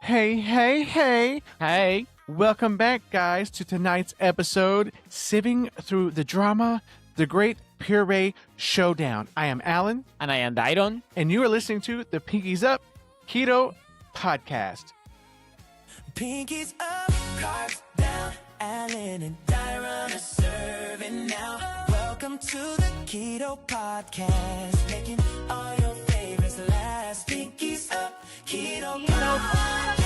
Hey, hey, hey. Hey. Welcome back, guys, to tonight's episode, Sieving Through the Drama, the Great Puree Showdown. I am Alan. And I am Dairon. And you are listening to the Pinkies Up Keto Podcast. Pinkies up, carbs down, Alan and Dairon are serving now. Welcome to the Keto Podcast, making all your favorites last. Pinkies up, Keto Podcast.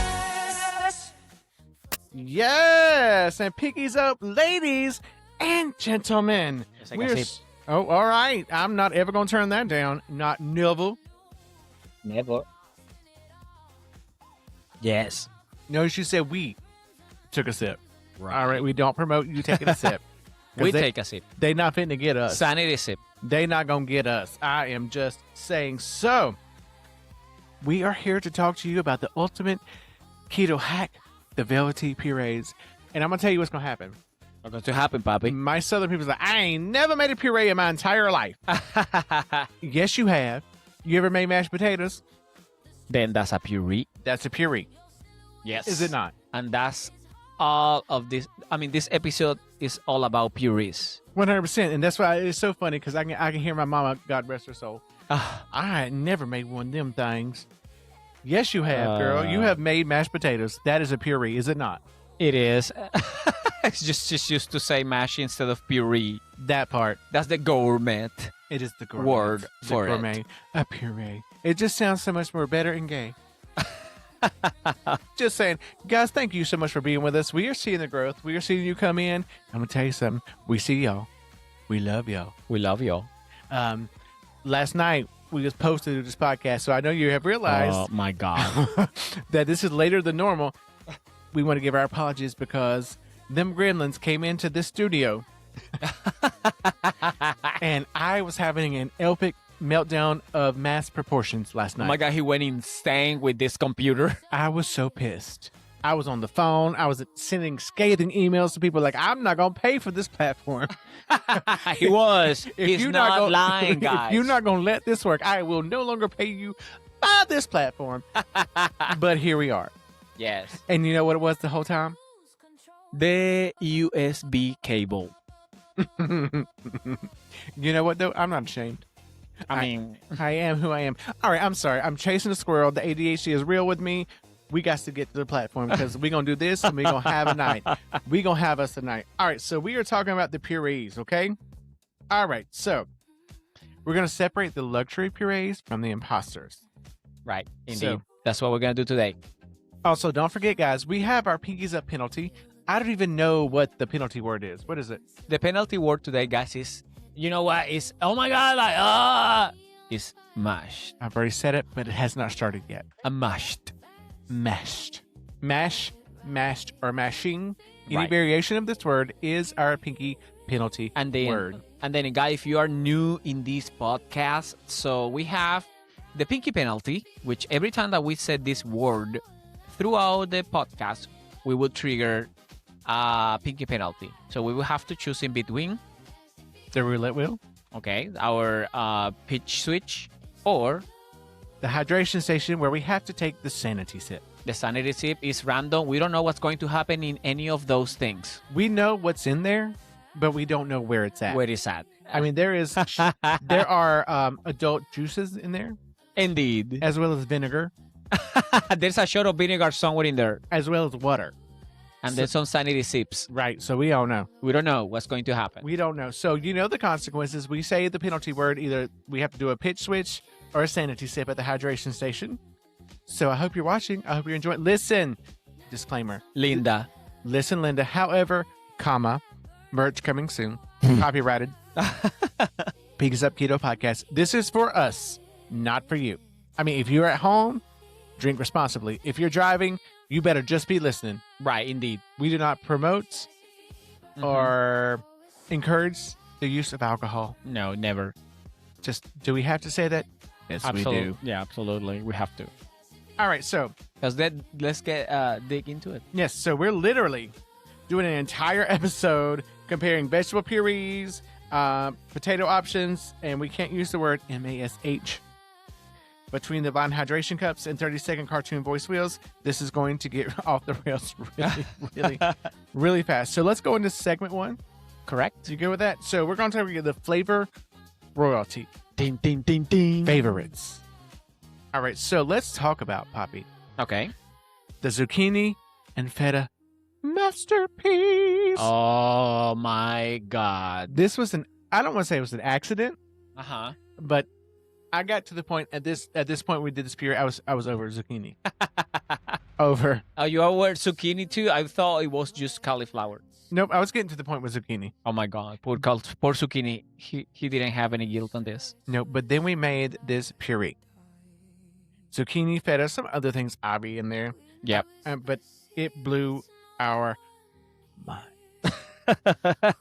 Yes, and Pinkies Up, ladies and gentlemen. Yes, I can see. Oh, all right. I'm not ever going to turn that down. Not never. Never. Yes. Notice you said we took a sip. Right. All right, we don't promote you taking a sip. We take a sip. They not fitting to get us. Sanity sip. They not gonna get us. I am just saying. So, we are here to talk to you about the ultimate keto hack, the velvety purees. And I'm gonna tell you what's gonna happen. What's going to happen, Papi? My southern people's like, I ain't never made a puree in my entire life. Yes, you have. You ever made mashed potatoes? Then that's a puree. That's a puree. Yes. Is it not? And that's all of this. I mean, this episode is all about purees. 100%. And that's why it's so funny, because I can hear my mama, God rest her soul. I ain't never made one of them things. Yes, you have, girl. You have made mashed potatoes. That is a puree, is it not? It is. It's just used to say mash instead of puree. That part. That's the gourmet. It is the gourmet. Word The for gourmet. it. A puree. It just sounds so much more better and gay. Just saying. Guys, thank you so much for being with us. We are seeing the growth. We are seeing you come in. I'm going to tell you something. We see y'all. We love y'all. We love y'all. Last night, we just posted this podcast, so I know you have realized Oh, my God. that this is later than normal. We want to give our apologies because them gremlins came into this studio and I was having an epic meltdown of mass proportions last night. Oh, my God. He went insane with this computer. I was so pissed. I was on the phone. I was sending scathing emails to people like, I'm not going to pay for this platform. He was. If He's you're not gonna- lying, guys. If you're not going to let this work, I will no longer pay you by this platform. But here we are. Yes. And you know what it was the whole time? The USB cable. You know what, though? I'm not ashamed. I mean, I am who I am. All right, I'm sorry. I'm chasing a squirrel. The ADHD is real with me. We got to get to the platform because we're going to do this and we're going to have a night. We're going to have us a night. All right, so we are talking about the purees, okay? All right, so we're going to separate the luxury purees from the imposters. right. Indeed. So- That's what we're going to do today. Also, don't forget, guys, we have our Pinkies Up penalty. I don't even know what the penalty word is. What is it? The penalty word today, guys, is, you know what? Is, oh my God, like, is mashed. I've already said it, but it has not started yet. A mashed. Mashed. Mash, mashed, or mashing. Any Right. variation of this word is our pinky penalty And then, word. guys, if you are new in this podcast, so we have the pinky penalty, which every time that we said this word throughout the podcast, we will trigger a pinky penalty. So we will have to choose in between, The roulette wheel. okay, our pitch switch or The hydration station where we have to take the sanity sip. the sanity sip is random. We don't know what's going to happen in any of those things. We know what's in there, but we don't know where it's at. Where is that? I mean, there are adult juices in there, Indeed. as well as vinegar, There's a shot of vinegar somewhere in there. as well as water. And there's some sanity sips. Right, so we all know. We don't know what's going to happen. We don't know. So you know the consequences. We say the penalty word, either we have to do a pitch switch or a sanity sip at the hydration station. So I hope you're watching. I hope you're enjoying. Listen, disclaimer. Linda. Listen, Linda. However, comma, merch coming soon. Copyrighted. Pinkies Up Keto Podcast. This is for us, not for you. I mean, if you're at home, drink responsibly. If you're driving, you better just be listening. Right, indeed. We do not promote Mhm. or encourage the use of alcohol. No, never. Just, do we have to say that? Yes, we do. Yeah, absolutely. We have to. All right, so, Let's get dig into it. yes, so we're literally doing an entire episode comparing vegetable purees, potato options, and we can't use the word MASH. between the Vine hydration cups and 30-second cartoon voice wheels, this is going to get off the rails really fast. So let's go into segment 1. Correct. You good with that? So we're going to talk about the flavor royalty. Ding, ding, ding, ding. Favorites. All right, so let's talk about, Poppy, Okay. the zucchini and feta masterpiece. Oh my God. This was I don't want to say it was an accident, Uh-huh. but I got to the point at this point we did this period. I was over zucchini. Over. Oh, you are zucchini too? I thought it was just cauliflower. Nope, I was getting to the point with zucchini. Oh my God. Poor zucchini. He didn't have any guilt on this. Nope, but then we made this puree. Zucchini, feta, some other things obby in there. Yep. But it blew our mind.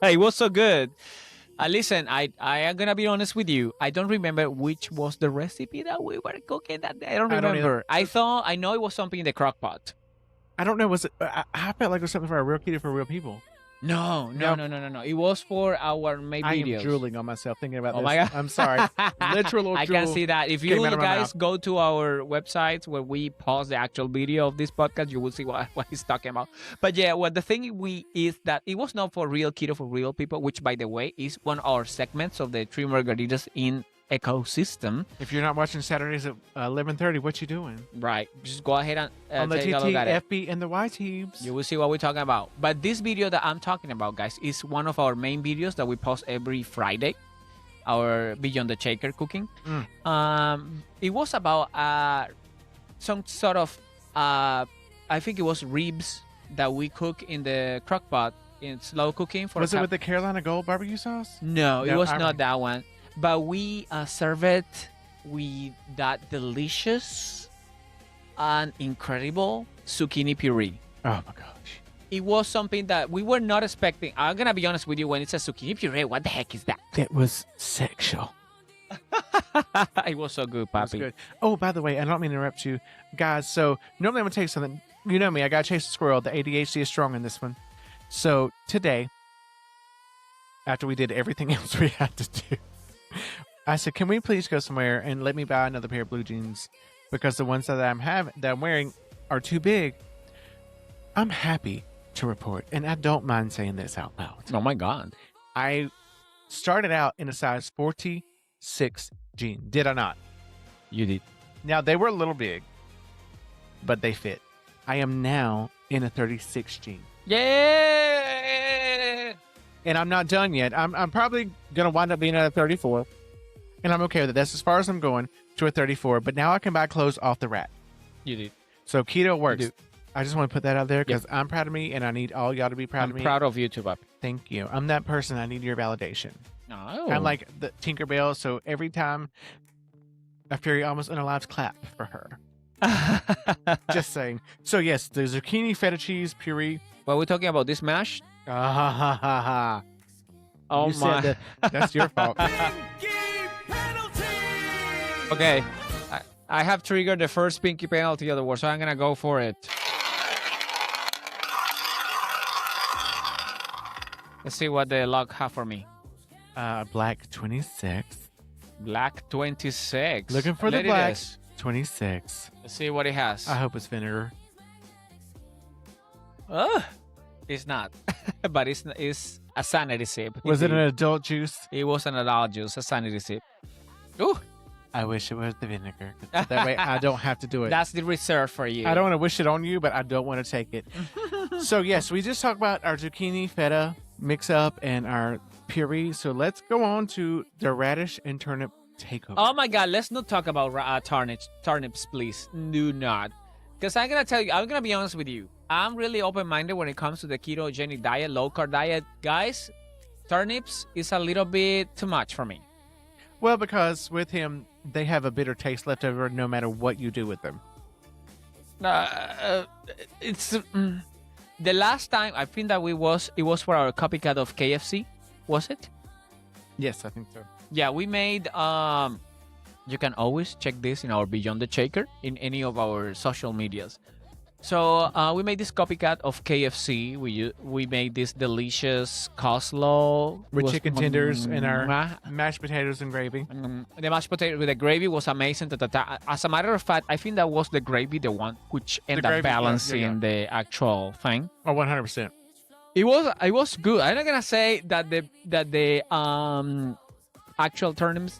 It was so good. Listen, I am gonna be honest with you. I don't remember which was the recipe that we were cooking that day. I don't remember. I know it was something in the crock pot. I don't know. Was it? I felt like it was something for a real keto for real people. No. It was for our main I videos. am drooling on myself thinking about this. My God. I'm sorry. Literal I drool can see that. If came you out of my guys mouth. go to our websites where we post the actual video of this podcast, you will see what he's talking about. But yeah, what the thing is that it was not for real keto for real people, which by the way is one of our segments of the Three Margaritas in ecosystem. If you're not watching Saturdays at 11:30, what you doing? Right. Just go ahead and On the take a look at it. TT, FB, and the Y-Teams. You will see what we're talking about. But this video that I'm talking about, guys, is one of our main videos that we post every Friday. Our Beyond the Shaker cooking. It was about some sort of, I think it was ribs that we cook in the crock pot in slow cooking. Was it with the Carolina Gold barbecue sauce? No, it No, was I not that one. But we serve it with that delicious and incredible zucchini puree. Oh my gosh. It was something that we were not expecting. I'm going to be honest with you. When it's a zucchini puree, what the heck is that? It was sexual. It was so good, It was Papi. good. Oh, by the way, I don't mean to interrupt you, guys. So normally I'm gonna tell you something. You know me. I got to chase the squirrel. The ADHD is strong in this one. So today, after we did everything else we had to do, I said, "Can we please go somewhere and let me buy another pair of blue jeans because the ones that I'm wearing are too big." I'm happy to report, and I don't mind saying this out loud. Oh, my God. I started out in a size 46 jean. Did I not? You did. Now, they were a little big, but they fit. I am now in a 36 jean. Yeah. And I'm not done yet. I'm probably going to wind up being at a 34. And I'm okay with it. That's as far as I'm going, to a 34. But now I can buy clothes off the rack. You did. So keto works. You do. I just want to put that out there because I'm proud of me and I need all y'all to be proud I'm of me. proud of you too, Papi. Thank you. I'm that person. I need your validation. Oh. I'm like the Tinkerbell. So every time I feel almost unalive, clap for her. Just saying. So yes, the zucchini feta cheese puree. What are we talking about? This mash? Ah, ha, ha, ha, ha. Oh, You said my. that's your fault. Okay. I have triggered the first pinky penalty of the war, so I'm going to go for it. Let's see what the luck have for me. Black 26. Black 26. Looking for the Let it black is. 26. Let's see what it has. I hope it's vinegar. It's not. But it's a sanity sip. Was it an Indeed. adult juice? It was an adult juice, a sanity sip. Ooh, I wish it was the vinegar. That way I don't have to do it. that's the reserve for you. I don't want to wish it on you, but I don't want to take it. So yes, we just talked about our zucchini feta mix up and our puree. So let's go on to the radish and turnip takeover. Oh my God, let's not talk about turnips, please. Do not. Because I'm going to tell you, I'm going to be honest with you. I'm really open-minded when it comes to the ketogenic diet, low-carb diet. Guys, turnips is a little bit too much for me. Well, because with him, they have a bitter taste left over no matter what you do with them. It's the last time I think that it was for our copycat of KFC, was it? Yes, I think so. Yeah, we made. You can always check this in our Beyond the Shaker in any of our social medias. So we made this copycat of KFC. We made this delicious coleslaw With Was- chicken tenders and our Mwah. mashed potatoes and gravy. The mashed potato with the gravy was amazing. As a matter of fact, I think that was the gravy, the one which ended up gravy, balancing the actual thing. Oh, 100%. It was good. I'm not gonna say that the actual turnips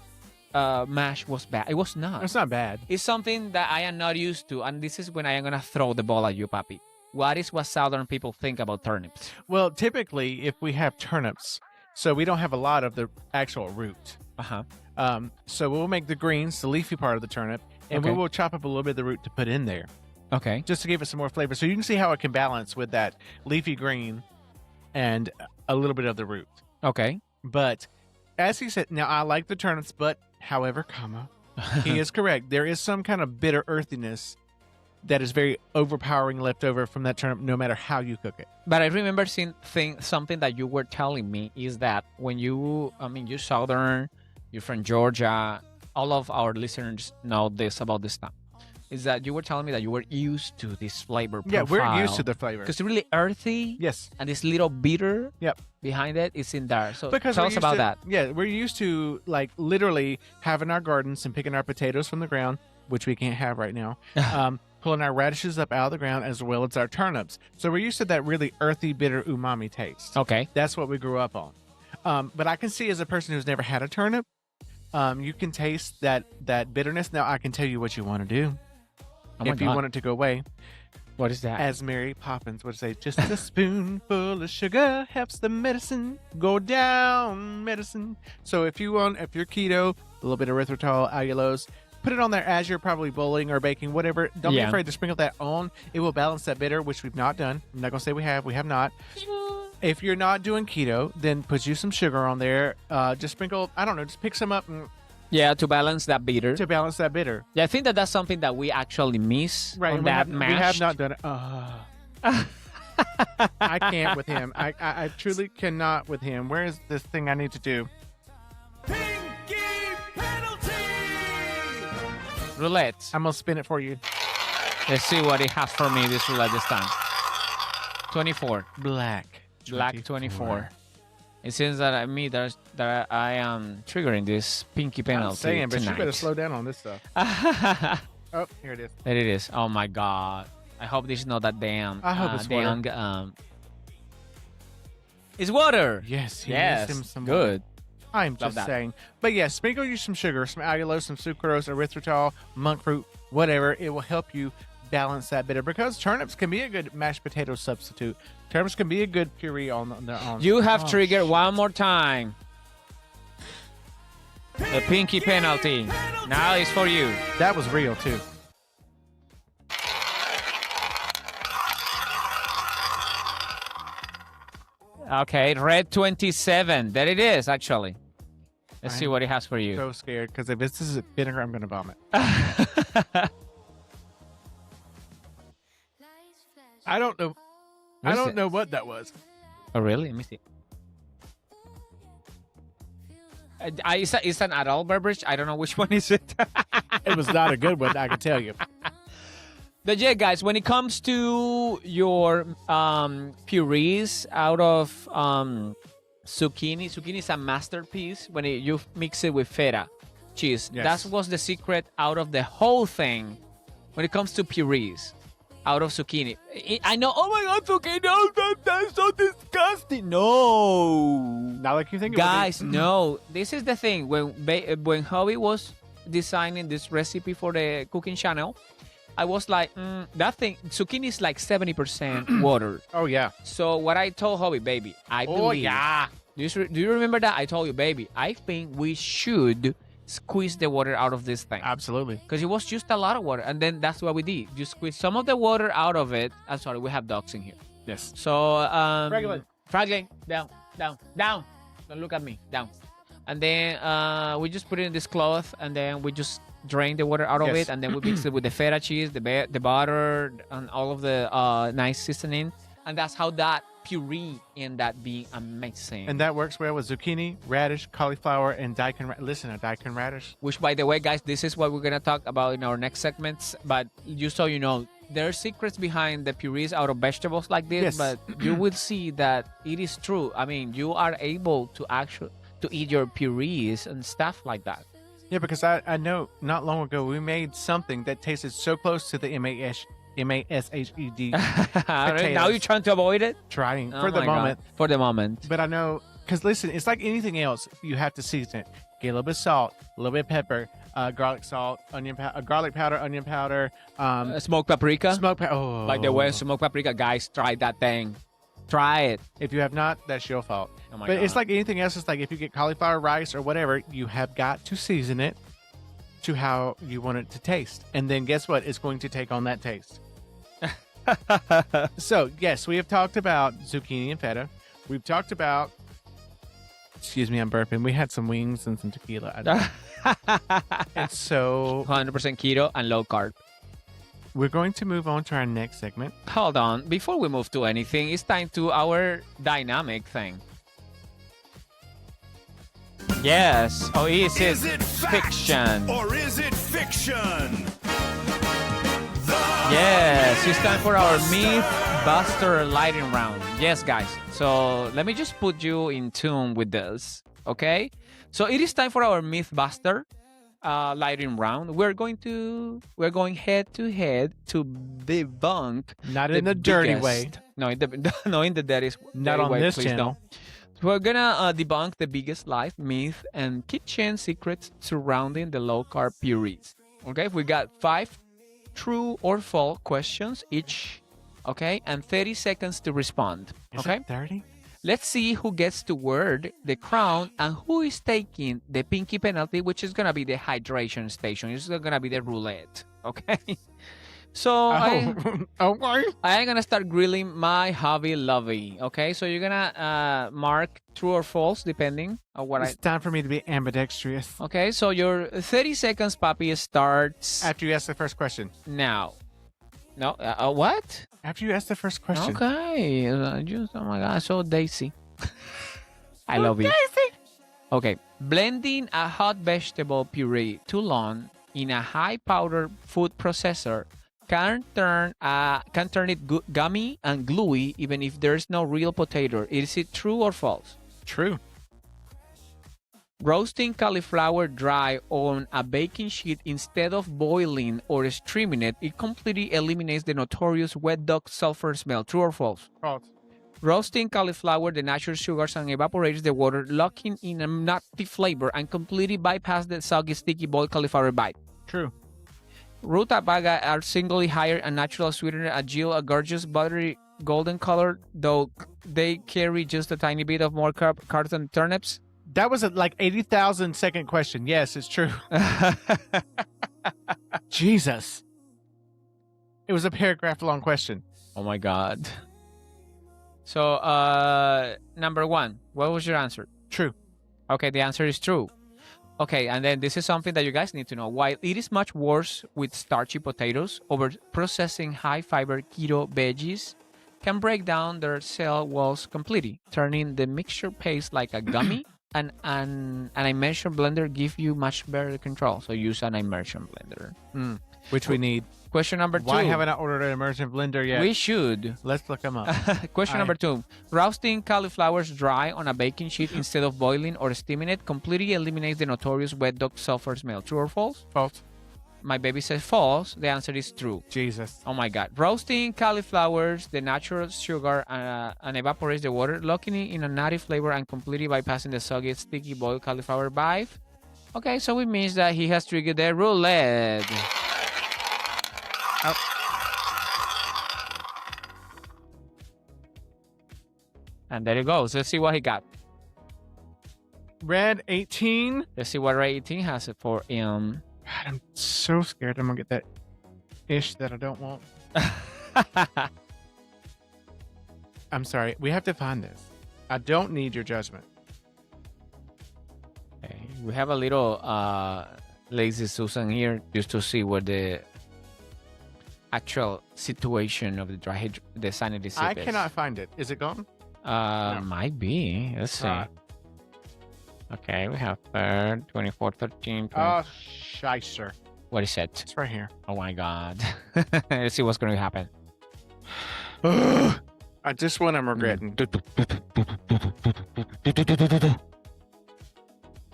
mash was bad. It was not. It's not bad. It's something that I am not used to, and this is when I am gonna throw the ball at you, Papi. What Southern people think about turnips? Well, typically, if we have turnips, so we don't have a lot of the actual root. So we'll make the greens, the leafy part of the turnip, and we Okay. will chop up a little bit of the root to put in there, Okay. just to give it some more flavor. So you can see how it can balance with that leafy green and a little bit of the root. Okay. But as he said, now I like the turnips, but however, he is correct. There is some kind of bitter earthiness that is very overpowering left over from that turnip, no matter how you cook it. But I remember seeing something that you were telling me is that when you're Southern, you're from Georgia, all of our listeners know this about this stuff. Is that you were telling me that you were used to this flavor profile. Yeah, we're used to the flavor. Because it's really earthy. Yes. And this little bitter Yep. behind it is in there. So Because tell we're us used about to- that. Yeah, we're used to like literally having our gardens and picking our potatoes from the ground, which we can't have right now. Pulling our radishes up out of the ground as well as our turnips. So we're used to that really earthy, bitter umami taste. Okay. That's what we grew up on. But I can see as a person who's never had a turnip, you can taste that bitterness. Now I can tell you what you want to do Oh my if you God. want it to go away. What is that? As Mary Poppins would say, just a spoonful of sugar helps the medicine go down. Medicine. So if you're keto, a little bit of erythritol, allulose, put it on there as you're probably boiling or baking, whatever. Don't be Yeah. afraid to sprinkle that on. It will balance that bitter, which we've not done. I'm not gonna say we have not. If you're not doing keto, then put you some sugar on there. Just sprinkle, I don't know, just pick some up Yeah, to balance that bitter. to balance that bitter. Yeah, I think that's something that we actually miss Right, on and that we mash. have not done it. I can't with him. I truly cannot with him. Where is this thing I need to do? Pinky penalty! Roulette. I'm gonna spin it for you. Let's see what it has for me this roulette this time. 24. Black. Black 24. It seems that that I am triggering this pinky penalty I'm saying, but tonight. you better slow down on this stuff. There Oh, here it is. it is. Oh my God. I hope this is not that damn. I hope it's water. It's water. Yes, he Yes. needs him some Good. I'm Love just that. saying. But yeah, sprinkle you some sugar, some allulose, some sucrose, erythritol, monk fruit, whatever. It will help you balance that bitter because turnips can be a good mashed potato substitute. Turnips can be a good puree on their own. You have Oh, triggered one more time. The pinky penalty. Now it's for you. That was real too. Okay, red 27. There it is, actually. Let's see what it has for you. So scared because if this is vinegar, I'm gonna vomit. I don't know. I What is don't it? know what that was. Oh, really? Let me see. It's an adult beverage. I don't know which one is it. It was not a good one, I can tell you. But yeah, guys, when it comes to your purees out of zucchini is a masterpiece when you mix it with feta cheese. Yes. That was the secret out of the whole thing when it comes to purees out of zucchini. I know, oh my God, zucchini, oh, that's so disgusting. No. Not like you think it would be. Guys, no. This is the thing. When Hobby was designing this recipe for the cooking channel, I was like, that thing, zucchini is like 70% water. Oh yeah. So what I told Hobby, baby, I believe. Oh yeah. Do you remember that? I told you, baby, I think we should squeeze the water out of this thing. Absolutely. Because it was just a lot of water. And then that's what we did. You squeeze some of the water out of it. I'm sorry, we have dogs in here. Yes. So, Franklin. down. Don't look at me, down. And then we just put it in this cloth, and then we just drain the water out of Yes. it, and then we mix it with the feta cheese, the butter, and all of the nice seasoning. And that's how that puree ended up being amazing. And that works well with zucchini, radish, cauliflower, and daikon. Listen, a daikon radish. Which, by the way, guys, this is what we're going to talk about in our next segments. But just so you know, there are secrets behind the purees out of vegetables like this, Yes. but you will see that it is true. I mean, you are able to eat your purees and stuff like that. Yeah, because I know not long ago we made something that tasted so close to the MASHED Now you're trying to avoid it? trying Oh for the my God. moment. For the moment. But I know, because listen, it's like anything else. You have to season it. Get a little bit of salt, a little bit of pepper, garlic salt, garlic powder, onion powder, Smoked paprika? smoke powder. Oh. Like the way smoked paprika. Guys, try that thing. Try it. If you have not, that's your fault. Oh my But God. it's like anything else. It's like if you get cauliflower rice or whatever, you have got to season it to how you want it to taste. And then guess what? It's going to take on that taste. So, yes, we have talked about zucchini and feta. We've talked about, excuse me, I'm burping. We had some wings and some tequila. And so 100% keto and low carb. we're going to move on to our next segment. Hold on. Before we move to anything, it's time to our dynamic thing. Yes. Oh, is it fiction? Or is it fiction? Yes, it's time for our Myth Buster lightning round. Yes, guys. So let me just put you in tune with this, okay? So it is time for our Myth Buster lightning round. We're going head to head to debunk. Not in the dirty way. No, in the dirty Not on way, this please channel. don't. We're gonna debunk the biggest life myth and kitchen secrets surrounding the low carb purees. Okay, we got 5 true or false questions each. Okay, and 30 seconds to respond. Is Okay, it 30? let's see who gets to wear the crown and who is taking the pinky penalty, which is gonna be the hydration station. It's gonna be the roulette. Okay, so Okay. I am gonna start grilling my hobby lovey. Okay, so you're gonna mark true or false depending on what It's time for me to be ambidextrous. Okay, so your 30 seconds, Papi, starts After you ask the first question. now. No, what? After you ask the first question. Okay, oh my God, so Daisy. I love you. Okay, blending a hot vegetable puree too long in a high powder food processor can turn it gummy and gluey even if there's no real potato. Is it true or false? True. Roasting cauliflower dry on a baking sheet instead of boiling or steaming it, it completely eliminates the notorious wet dog sulfur smell. True or false? False. Roasting cauliflower, the natural sugars and evaporates the water, locking in a nutty flavor and completely bypass the soggy, sticky boiled cauliflower bite. True. Rutabaga are singly higher and natural sweetener, a jill, a gorgeous, buttery, golden color, though they carry just a tiny bit of more carbs than turnips. That was a like 80,000 second question. Yes, it's true. Jesus. It was a paragraph long question. Oh my God. So, number 1, what was your answer? True. Okay, the answer is true. Okay, and then this is something that you guys need to know. While it is much worse with starchy potatoes, over processing high fiber keto veggies can break down their cell walls completely, turning the mixture paste like a gummy. And an immersion blender give you much better control. So use an immersion blender. Which we need. Question number 2. Why haven't I ordered an immersion blender yet? We should. Let's look them up. Question number 2. Roasting cauliflowers dry on a baking sheet instead of boiling or steaming it completely eliminates the notorious wet dog sulfur smell. True or false? False. My baby says false. The answer is true. Jesus. Oh my God. Roasting cauliflowers, the natural sugar and evaporates the water, locking it in a nutty flavor and completely bypassing the soggy, sticky boiled cauliflower bite. Okay, so it means that he has triggered the roulette. Oh. And there it goes. Let's see what he got. Red 18. Let's see what Ray 18 has it for him. God, I'm so scared I'm going to get that ish that I don't want. I'm sorry. We have to find this. I don't need your judgment. Okay, we have a little lazy Susan here just to see what the actual situation of the sanity sip I is. cannot find it. Is it gone? Might be. Let's see. Okay, we have 24, 13, 20. Oh, shicer. What is it? It's right here. Oh my god. Let's see what's going to happen. This one I'm regretting.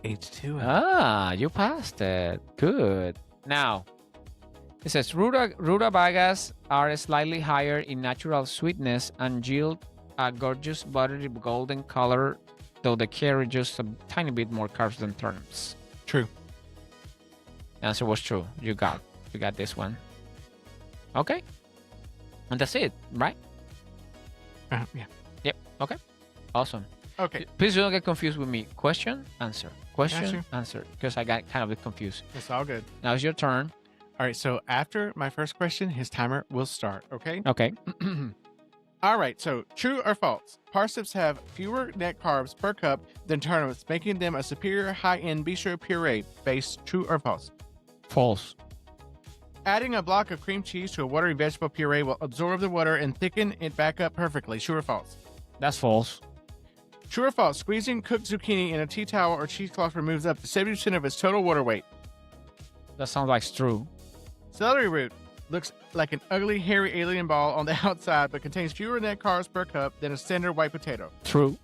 H2O. Ah, you passed it. Good. Now, it says rutabagas are slightly higher in natural sweetness and yield a gorgeous buttery golden color, though they carry just a tiny bit more carbs than turnips. True. The answer was true. You got this one. Okay. And that's it, right? Yeah. Yep. Okay. Awesome. Okay. Please don't get confused with me. Question, answer. Question, Answer. answer. Because I got kind of a bit confused. It's all good. Now it's your turn. All right. So after my first question, his timer will start. Okay. Okay. All right. So true or false? Parsnips have fewer net carbs per cup than turnips, making them a superior high-end bistro puree base. True or false? False. Adding a block of cream cheese to a watery vegetable puree will absorb the water and thicken it back up perfectly. True or false? That's false. True or false? Squeezing cooked zucchini in a tea towel or cheesecloth removes up to 70% of its total water weight. That sounds like true. Celery root looks like an ugly, hairy alien ball on the outside, but contains fewer net carbs per cup than a standard white potato. True.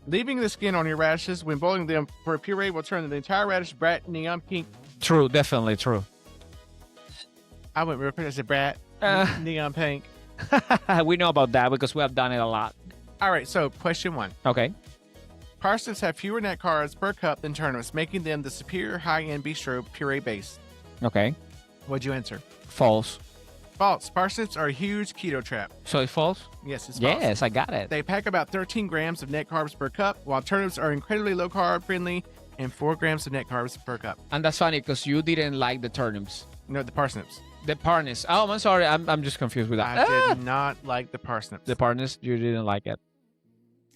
Leaving the skin on your radishes when boiling them for a puree will turn the entire radish bright neon pink. True. Definitely true. I went real quick. I said brat neon pink. We know about that because we have done it a lot. All right. So question 1. Okay. Parsnips have fewer net carbs per cup than turnips, making them the superior high-end bistro puree base. Okay. What'd you answer? False. False. Parsnips are a huge keto trap. So it's false? Yes, it's false. Yes, I got it. They pack about 13 grams of net carbs per cup, while turnips are incredibly low carb friendly and 4 grams of net carbs per cup. And that's funny because you didn't like the turnips. No, the parsnips. The parsnips. Oh, I'm sorry. I'm just confused with that. I did not like the parsnips. The parsnips, you didn't like it.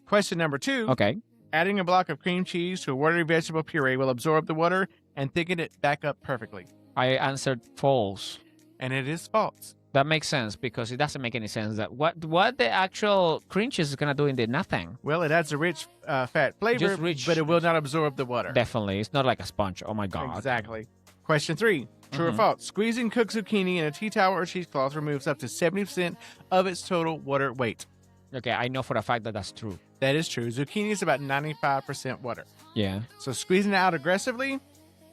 Question number 2. Okay. Adding a block of cream cheese to a watery vegetable puree will absorb the water and thicken it back up perfectly. I answered false. And it is false. That makes sense because it doesn't make any sense that what the actual cream cheese is gonna do in the nothing. Well, it adds a rich fat flavor, Just rich. but it will not absorb the water. Definitely, it's not like a sponge. Oh my god. Exactly. Question 3. True or false? Squeezing cooked zucchini in a tea towel or cheesecloth removes up to 70% of its total water weight. Okay, I know for a fact that that's true. That is true. Zucchini is about 95% water. Yeah. So squeezing it out aggressively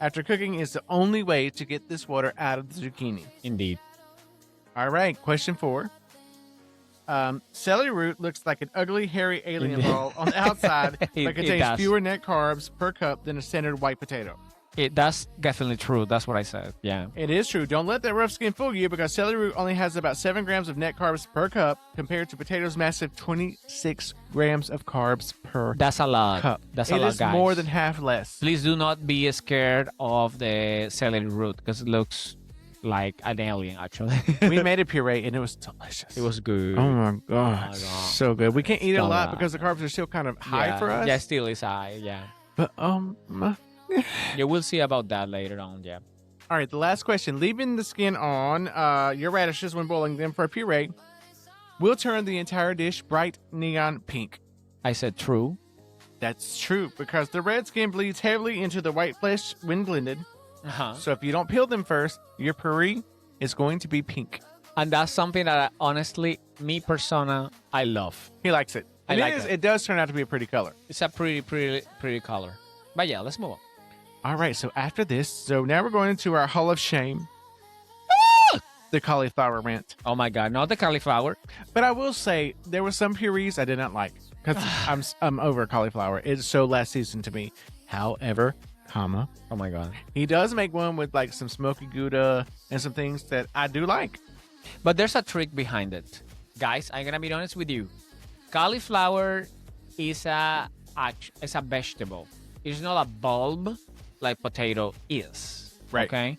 after cooking is the only way to get this water out of the zucchini. Indeed. All right. Question 4. Celery root looks like an ugly, hairy alien ball on the outside, but It contains does. fewer net carbs per cup than a standard white potato. That's definitely true. That's what I said. Yeah. It is true. Don't let that rough skin fool you because celery root only has about 7 grams of net carbs per cup compared to potatoes' massive 26 grams of carbs per That's a lot. cup. That's a It lot, is guys. more than half less. Please do not be scared of the celery root because it looks like an alien, actually. We made a puree and it was delicious. It was good. Oh my god, God. so good. We can't eat it a So lot good. because the carbs are still kind of high Yeah. for us. Yeah, still is high. Yeah. But Yeah, we'll see about that later on. Yeah. all right. The last question: leaving the skin on your radishes when boiling them for a puree will turn the entire dish bright neon pink. I said true. That's true because the red skin bleeds heavily into the white flesh when blended. Uh-huh. So if you don't peel them first, your puree is going to be pink. And that's something that honestly, me persona, I love. He likes it. I And like it. it. It does turn out to be a pretty color. It's a pretty color. But yeah, let's move on. All right. So after this, now we're going into our Hall of Shame. The cauliflower rant. Oh my god, not the cauliflower. But I will say there were some purees I did not like because I'm over cauliflower. It's so last season to me. However, Oh my god. he does make one with like some smoky Gouda and some things that I do like. But there's a trick behind it. Guys, I'm gonna be honest with you. Cauliflower is a vegetable. It's not a bulb like potato is. Right. Okay.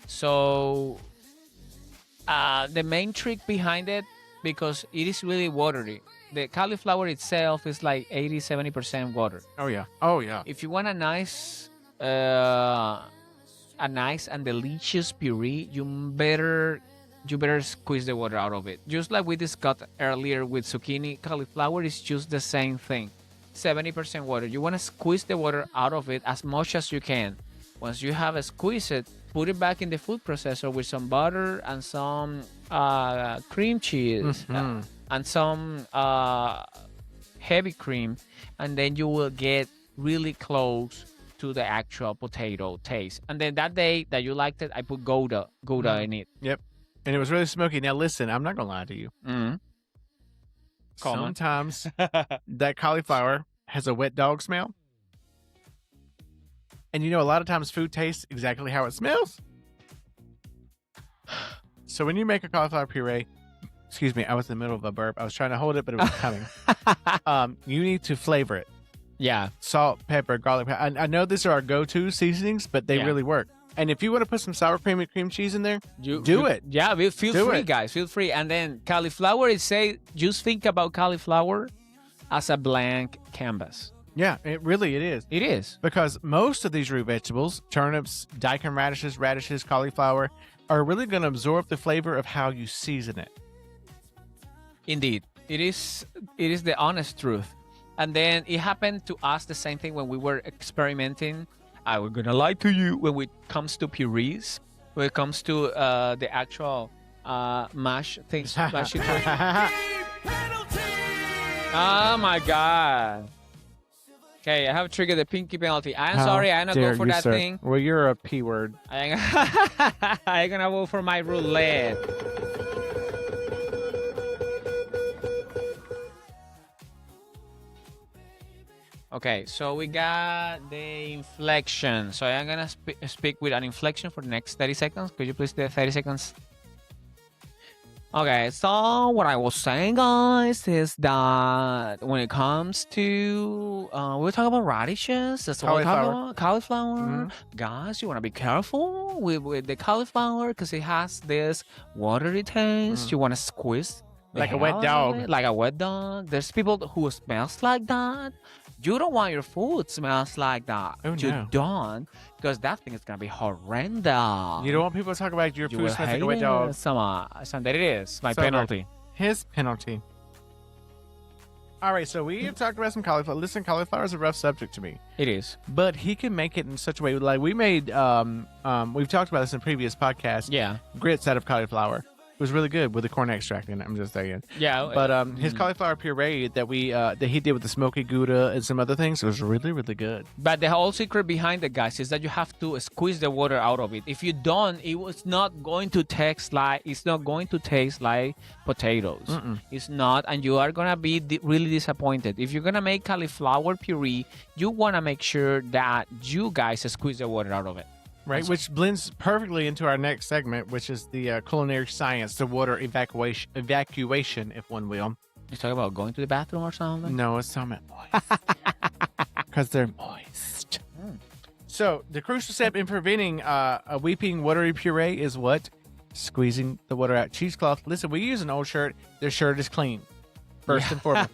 So the main trick behind it, because it is really watery. The cauliflower itself is like 80-70% water. Oh yeah. Oh yeah. If you want a nice and delicious puree, you better squeeze the water out of it. Just like we discussed earlier with zucchini, cauliflower is just the same thing. 70% water. You want to squeeze the water out of it as much as you can. Once you have squeezed it, put it back in the food processor with some butter and some cream cheese and some heavy cream, and then you will get really close to the actual potato taste. And then that day that you liked it, I put Gouda in it. Yep. And it was really smoky. Now, listen, I'm not going to lie to you. Sometimes that cauliflower has a wet dog smell. And a lot of times food tastes exactly how it smells. So when you make a cauliflower puree, excuse me, I was in the middle of a burp. I was trying to hold it, but it was coming. You need to flavor it. Yeah. Salt, pepper, garlic. I know these are our go-to seasonings, but they really work. And if you want to put some sour cream and cream cheese in there, do it. Yeah, feel free, guys. Feel free. And then cauliflower, just think about cauliflower as a blank canvas. Yeah, it is. It is. Because most of these root vegetables, turnips, daikon radishes, cauliflower, are really going to absorb the flavor of how you season it. Indeed. It is the honest truth. And then it happened to us the same thing when we were experimenting. I was going to lie to you when it comes to purees, when it comes to the actual mash things. Oh, my God. Okay, I have triggered the pinky penalty. I'm sorry, I'm not going for that thing. Well, you're a P word. I'm going to go for my roulette. Okay, so we got the inflection. So I'm going to speak with an inflection for the next 30 seconds. Could you please do 30 seconds? Okay, so what I was saying, guys, is that when it comes to, we're talking about radishes. That's what we're talking about. Cauliflower. Guys, you want to be careful with the cauliflower because it has this watery taste. You want to squeeze. Like a wet dog. Like a wet dog. There's people who smells like that. You don't want your food smells like that. Oh, you no. don't, because that thing is going to be horrendous. You don't want people to talk about your food smells like a wet dog. Some that it is. My penalty. His penalty. All right, so we have talked about some cauliflower. Listen, cauliflower is a rough subject to me. It is. But he can make it in such a way. Like we made, we've talked about this in previous podcasts. Yeah. Grits out of cauliflower. It was really good with the corn extract in it. I'm just saying. Yeah. But his cauliflower puree that he did with the smoky Gouda and some other things was really, really good. But the whole secret behind it, guys, is that you have to squeeze the water out of it. If you don't, it's not going to taste like potatoes. It's not, and you are gonna be really disappointed. If you're gonna make cauliflower puree, you wanna make sure that you guys squeeze the water out of it. Right, which blends perfectly into our next segment, which is the culinary science, the water evacuation, if one will. You talking about going to the bathroom or something? No, it's talking about moist. Because they're moist. So, the crucial step in preventing a weeping watery puree is what? Squeezing the water out. Cheesecloth. Listen, we use an old shirt. The shirt is clean. First and foremost.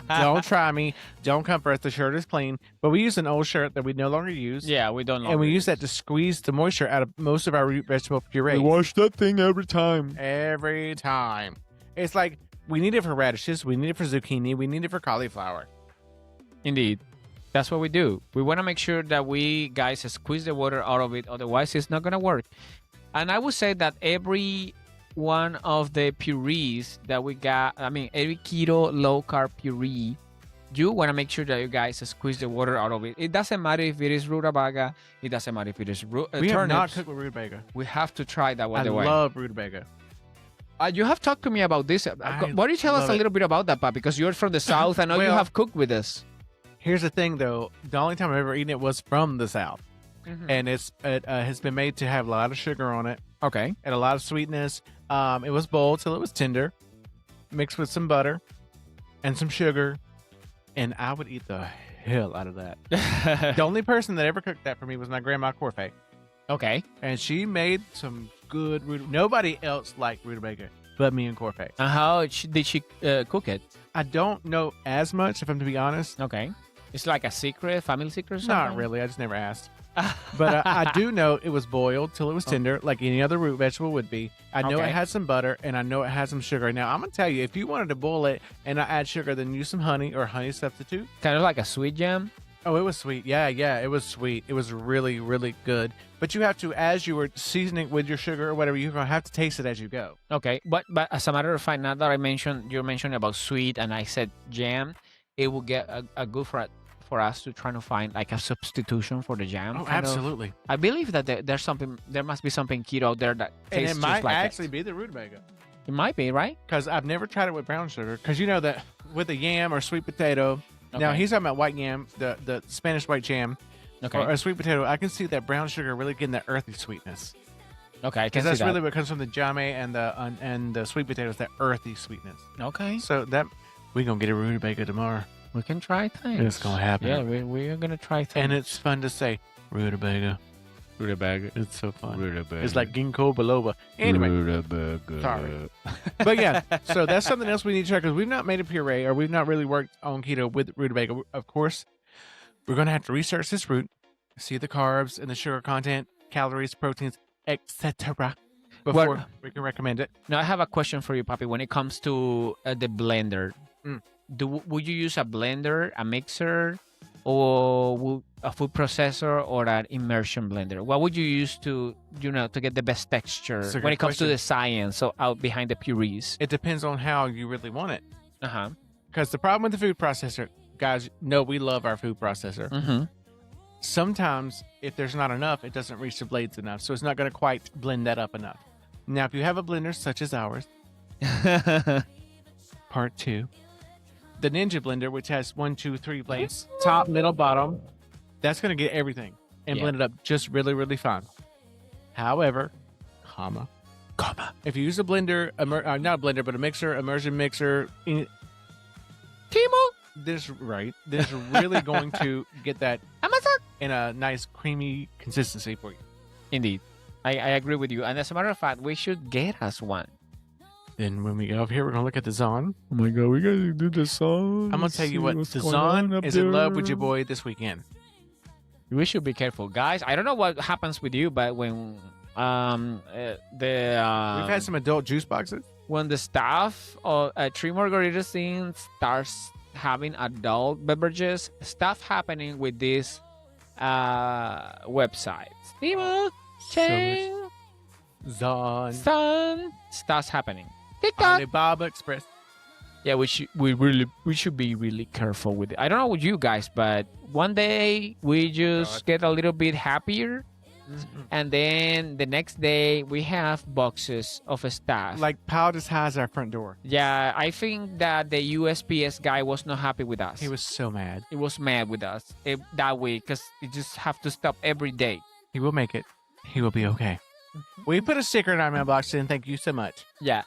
Don't try me. Don't come for us. The shirt is clean. But we use an old shirt that we no longer use. Yeah, we don't. And we use that to squeeze the moisture out of most of our root vegetable puree. We wash that thing every time. Every time. It's like we need it for radishes. We need it for zucchini. We need it for cauliflower. Indeed. That's what we do. We want to make sure that we guys squeeze the water out of it. Otherwise, it's not going to work. And I would say that every one of the purees that we got, every keto low carb puree, you want to make sure that you guys squeeze the water out of it. It doesn't matter if it is rutabaga. It doesn't matter if it is turnips. We have not cooked with rutabaga. We have to try that one. I love rutabaga. You have talked to me about this. Why don't you tell us a little bit about that, Pat? Because you're from the South. I know you have cooked with us. Here's the thing, though. The only time I've ever eaten it was from the South. And it has been made to have a lot of sugar on it. Okay. And a lot of sweetness. It was boiled till it was tender, mixed with some butter and some sugar, and I would eat the hell out of that. The only person that ever cooked that for me was my grandma Corfe. Okay. And she made some good rutabaga. Nobody else liked rutabaga but me and Corfe. And how did she cook it? I don't know as much, if I'm to be honest. Okay. It's like a secret, family secret or something? Not really. I just never asked. But I do know it was boiled till it was tender, like any other root vegetable would be. I know it had some butter, and I know it had some sugar. Now, I'm going to tell you, if you wanted to boil it and not add sugar, then use some honey or honey substitute. Kind of like a sweet jam? Oh, it was sweet. Yeah, it was sweet. It was really, really good. But you have to, as you were seasoning with your sugar or whatever, you're gonna have to taste it as you go. Okay, but as a matter of fact, now that you mentioned about sweet, and I said jam, it will get a good for us to try to find like a substitution for the jam. Oh, kind of. absolutely. I believe that there must be something keto out there that And tastes it just might like actually it. be the rutabaga. It might be, right? Because I've never tried it with brown sugar. Because you know that with the yam or sweet potato. Now Okay. he's talking about white yam, the Spanish white jam, Okay. or a sweet potato. I can see that brown sugar really getting that earthy sweetness. Okay, I can Because see that's that. really what comes from the jame and the sweet potatoes, that earthy sweetness. Okay, So that we're gonna get a rutabaga tomorrow. we can try things. It's gonna happen. Yeah, we are gonna try things. And it's fun to say rutabaga. rutabaga. It's so fun. Rutabaga. It's like ginkgo biloba. Anyway, Rutabaga. sorry. But yeah, so that's something else we need to try because we've not made a puree or we've not really worked on keto with rutabaga. Of course, we're going to have to research this root, see the carbs and the sugar content, calories, proteins, etc. before Well- we can recommend it. Now I have a question for you, Papi. When it comes to the blender, Mm. would you use a blender, a mixer, or a food processor, or an immersion blender? What would you use to get the best texture That's a when good it comes to question. the science? So out behind the purees. It depends on how you really want it. Uh-huh. Because the problem with the food processor, guys, know we love our food processor. Mm-hmm. Sometimes if there's not enough, it doesn't reach the blades enough. So it's not going to quite blend that up enough. Now, if you have a blender such as ours, part 2, the Ninja blender, which has 1, 2, 3 blades, top, middle, bottom, that's going to get everything and Yeah. blend it up just really, really fine. However, comma, if you use a blender, not a blender, but a mixer, immersion mixer, Timo, this really going to get that Amazon. in a nice creamy consistency for you. Indeed, I agree with you. And as a matter of fact, we should get us one. Then when we get over here, we're gonna look at the Zon. Oh my god, we gotta do the song. I'm gonna tell you what, What's the going on Zon up is in love with there? your boy this weekend. We should be careful, guys. I don't know what happens with you, but when We've had some adult juice boxes. when the staff of Three Margaritas scene starts having adult beverages, stuff happening with these websites. Timo, Chang, Zon, Sun, stuff's happening. TikTok. Alibaba Express. Yeah, we should be really careful with it. I don't know with you guys, but one day we just get a little bit happier, and then the next day we have boxes of stuff. Like piled as high as our front door. Yeah, I think that the USPS guy was not happy with us. He was so mad. He was mad with us that way because he just have to stop every day. He will make it. He will be okay. We put a sticker in our mailbox and thank you so much. Yeah.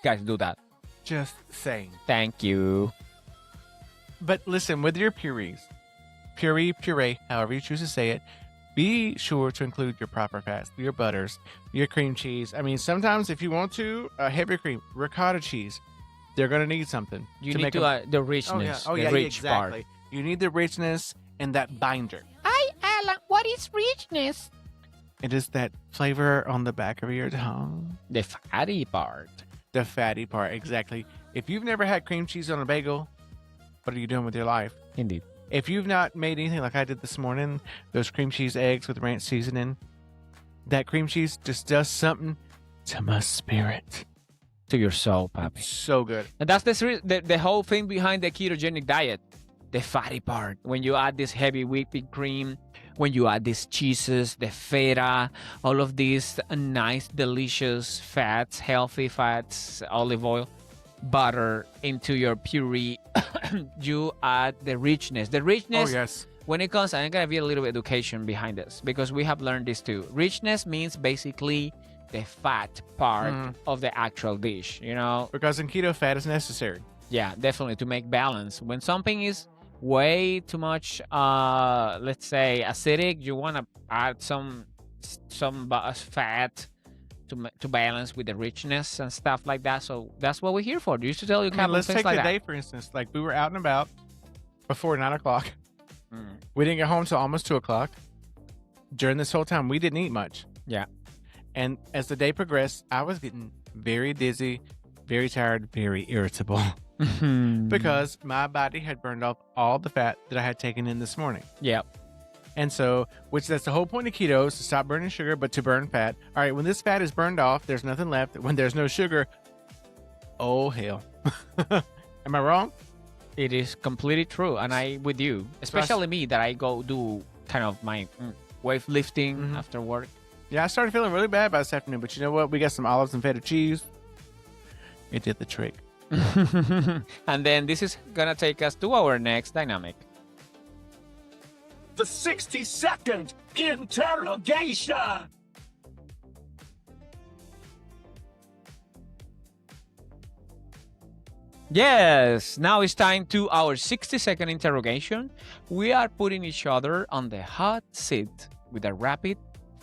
Guys, do that. Just saying. Thank you. But listen, with your purees, puree, however you choose to say it, be sure to include your proper fats, your butters, your cream cheese. I mean, sometimes if you want to, heavy cream, ricotta cheese, they're going to need something. You to need make to them- the richness. Oh, yeah, the rich exactly. part. You need the richness and that binder. Hi, Alan. What is richness? It is that flavor on the back of your tongue. The fatty part. The fatty part, exactly. If you've never had cream cheese on a bagel, what are you doing with your life? Indeed. If you've not made anything like I did this morning, those cream cheese eggs with ranch seasoning, that cream cheese just does something to my spirit. To your soul, papi. So good. And that's the whole thing behind the ketogenic diet. The fatty part. When you add this heavy whipping cream, when you add these cheeses, the feta, all of these nice, delicious fats, healthy fats, olive oil, butter into your puree, you add the richness. The richness, Oh, yes. when it comes, I'm going to be a little bit education behind this because we have learned this too. Richness means basically the fat part of the actual dish, you know? Because in keto, fat is necessary. Yeah, definitely to make balance. When something is way too much, let's say acidic, you want to add some fat to balance with the richness and stuff like that. So that's what we're here for. Used to tell you, I mean, let's things take like the that. day, for instance. Like, we were out and about before 9 o'clock. Mm. We didn't get home till almost 2 o'clock. During this whole time, we didn't eat much. Yeah. And as the day progressed, I was getting very dizzy, very tired, very irritable. because my body had burned off all the fat that I had taken in this morning. Yeah. And so, which that's the whole point of keto is to stop burning sugar, but to burn fat. All right, when this fat is burned off, there's nothing left. When there's no sugar, oh hell. Am I wrong? It is completely true, and I with you, especially me that I go do kind of my weightlifting after work. Yeah, I started feeling really bad by this afternoon, but you know what? We got some olives and feta cheese. It did the trick. And then this is gonna take us to our next dynamic. The 60-second interrogation. Yes, now it's time to our 60-second interrogation. We are putting each other on the hot seat with a rapid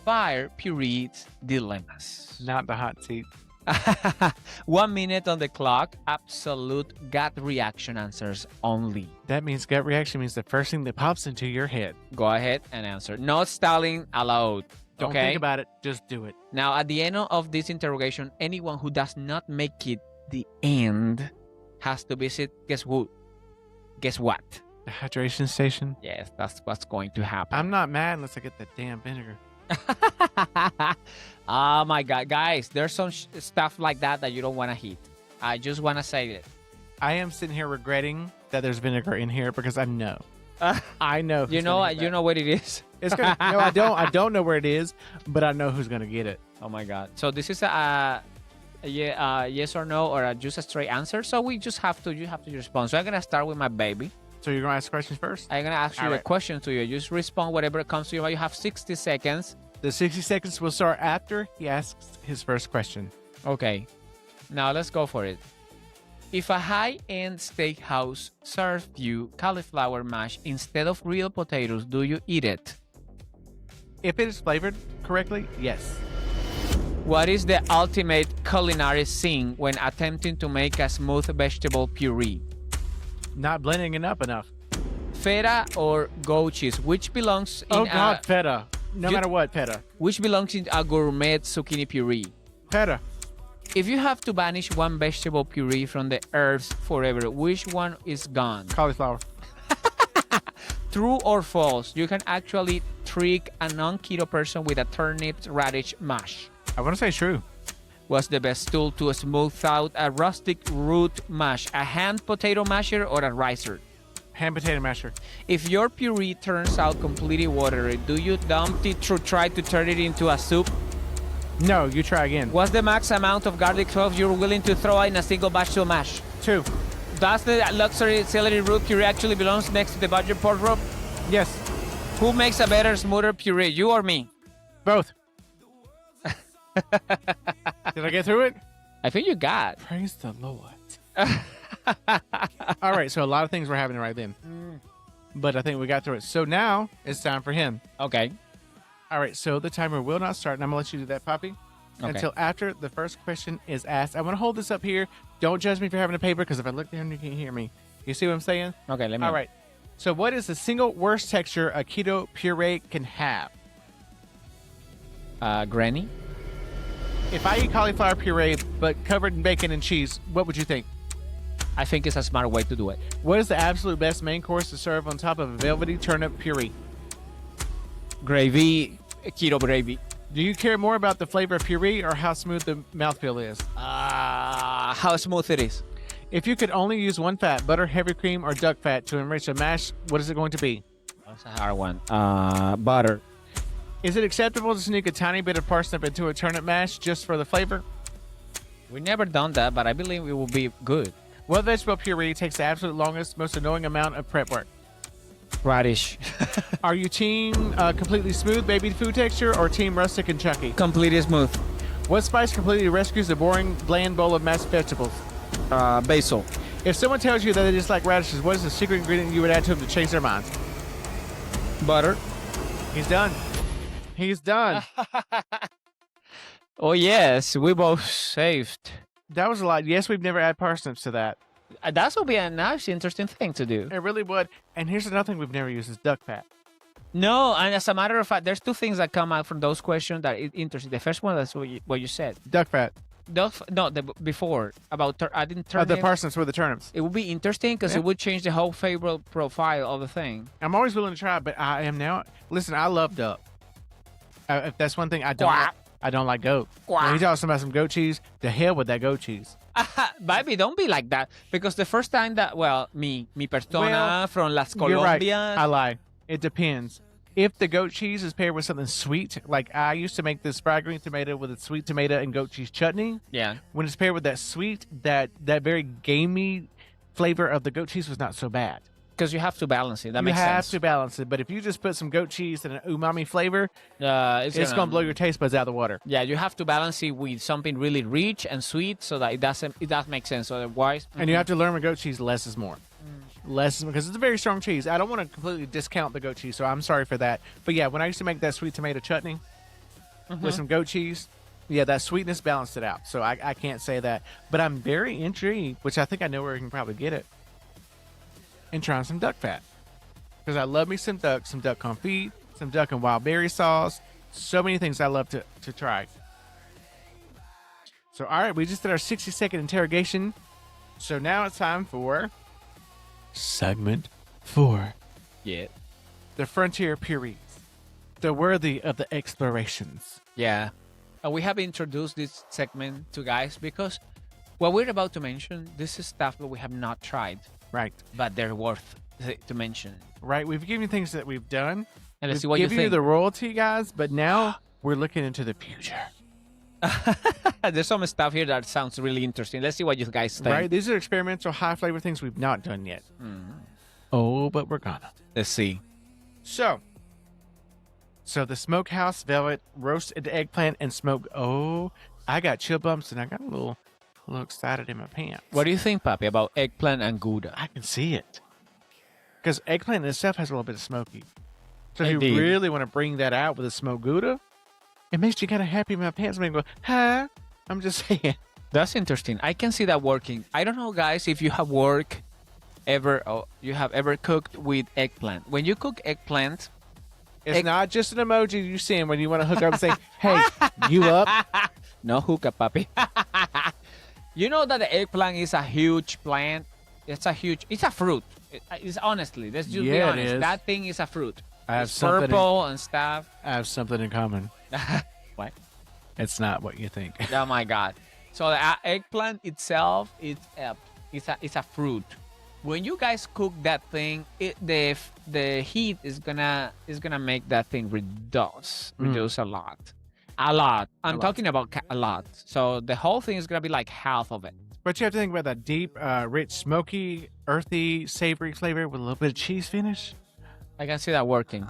fire Puree dilemmas. Not the hot seat. 1 minute on the clock, absolute gut reaction answers only. That means gut reaction means the first thing that pops into your head. Go ahead and answer. No stalling allowed. Don't Okay? think about it. Just do it. Now, at the end of this interrogation, anyone who does not make it the end has to visit, guess who? Guess what? The hydration station. Yes, that's what's going to happen. I'm not mad unless I get that damn vinegar. Oh my God, guys, there's some stuff like that you don't want to hit. I just want to say it. I am sitting here regretting that there's vinegar in here because I know. I know. who's You know, gonna get you that. know what it is. It's gonna. No, I don't. I don't know where it is, but I know who's gonna get it. Oh my God. So this is a yes or no or just a straight answer. So we just have to. You have to respond. So I'm gonna start with my baby. So you're gonna ask questions first. I'm gonna ask you All a right. question to you. Just respond whatever comes to you. You have 60 seconds. The 60 seconds will start after he asks his first question. Okay. Now let's go for it. If a high-end steakhouse serves you cauliflower mash instead of real potatoes, do you eat it? If it is flavored correctly, yes. What is the ultimate culinary sin when attempting to make a smooth vegetable puree? Not blending it up enough. Feta or goat cheese, which belongs in Oh God, feta. No You- matter what, feta. which belongs in a gourmet zucchini puree? Feta. If you have to banish one vegetable puree from the earth forever, which one is gone? Cauliflower. True or false? You can actually trick a non-keto person with a turnip radish mash. I want to say true. What's the best tool to smooth out a rustic root mash? A hand potato masher or a ricer? Hand potato masher. If your puree turns out completely watery, do you dump it to try to turn it into a soup? No, you try again. What's the max amount of garlic cloves you're willing to throw in a single batch to mash? 2. Does the luxury celery root puree actually belongs next to the budget pork rub? Yes. Who makes a better, smoother puree, you or me? Both. Did I get through it? I think you got. Praise the Lord. All right, so a lot of things were happening right then. But I think we got through it. So now it's time for him. Okay. All right, so the timer will not start, and I'm going to let you do that, Poppy, Okay. until after the first question is asked. I want to hold this up here. Don't judge me for having a paper, because if I look down, you can't hear me. You see what I'm saying? Okay, let me. All right. So what is the single worst texture a keto puree can have? Granny? If I eat cauliflower puree, but covered in bacon and cheese, what would you think? I think it's a smart way to do it. What is the absolute best main course to serve on top of a velvety turnip puree? Gravy, keto gravy. Do you care more about the flavor of puree or how smooth the mouthfeel is? How smooth it is. If you could only use one fat, butter, heavy cream, or duck fat to enrich a mash, what is it going to be? That's a hard one. Butter. Is it acceptable to sneak a tiny bit of parsnip into a turnip mash just for the flavor? We never done that, but I believe it will be good. What vegetable puree takes the absolute longest, most annoying amount of prep work? Radish. Are you team completely smooth baby food texture or team rustic and chunky? Completely smooth. What spice completely rescues a boring, bland bowl of mashed vegetables? Basil. If someone tells you that they dislike radishes, what is the secret ingredient you would add to them to change their minds? Butter. He's done. He's done. Oh, yes. We both saved. That was a lot. Yes, we've never added parsnips to that. That would be a nice, interesting thing to do. It really would. And here's another thing we've never used is duck fat. No, and as a matter of fact, there's two things that come out from those questions that is interesting. The first one is what you said. Duck fat. before about I didn't turn The parsnips with the turnips. It would be interesting because it would change the whole flavor profile of the thing. I'm always willing to try, but I am now. Listen, I love duck. If that's one thing I don't, Quack. I don't like goat. Quack. When you talk about some goat cheese, the hell with that goat cheese. Baby, don't be like that. Because the first time that, mi persona Well, from Las You're right. Colombias. I lie. It depends. If the goat cheese is paired with something sweet, like I used to make this fried green tomato with a sweet tomato and goat cheese chutney. Yeah. When it's paired with that sweet, that very gamey flavor of the goat cheese was not so bad. Because you have to balance it. That You makes have sense. to balance it. But if you just put some goat cheese and an umami flavor, It's it's going to blow your taste buds out of the water. Yeah, you have to balance it with something really rich and sweet so that it does make sense. Otherwise, And you have to learn with goat cheese, less is more. Less is because it's a very strong cheese. I don't want to completely discount the goat cheese, so I'm sorry for that. But yeah, when I used to make that sweet tomato chutney with some goat cheese, yeah, that sweetness balanced it out. So I can't say that. But I'm very intrigued, which I think I know where we can probably get it, and trying some duck fat. Because I love me some duck confit, some duck and wild berry sauce. So many things I love to try. So, all right, we just did our 60-second interrogation. So now it's time for segment 4. yeah. The Frontier Purees. The worthy of the explorations. Yeah. We have introduced this segment to guys because what we're about to mention, this is stuff that we have not tried, Right. but they're worth to mention. Right. We've given you things that we've done. And let's We've see what you given you think. the royalty, guys, but now we're looking into the future. There's some stuff here that sounds really interesting. Let's see what you guys think. Right. These are experimental high flavor things we've not done yet. Oh, but we're gonna. Let's see. So the smokehouse velvet, roasted eggplant, and smoked. Oh, I got chill bumps and I got a little excited in my pants. What do you think, Papi, about eggplant and Gouda? I can see it. Because eggplant in itself has a little bit of smoky. So if Indeed. you really want to bring that out with a smoked Gouda, it makes you kind of happy in my pants. Make me go, huh? I'm just saying. That's interesting. I can see that working. I don't know, guys, if you have you have ever cooked with eggplant. When you cook eggplant, It's not just an emoji you send when you want to hook up and say, hey, you up? no hookah, Papi. You know that the eggplant is a huge plant. It's a fruit. It's honestly, let's just be Yeah, it honest. is. That thing is a fruit. I have It's something in- purple and stuff. I have something in common. What? It's not what you think. Oh my God! So the eggplant itself, it's a fruit. When you guys cook that thing, the heat is gonna make that thing reduce a lot. I'm talking about a lot. So the whole thing is gonna be like half of it. But you have to think about that deep, rich, smoky, earthy, savory flavor with a little bit of cheese finish. I can see that working.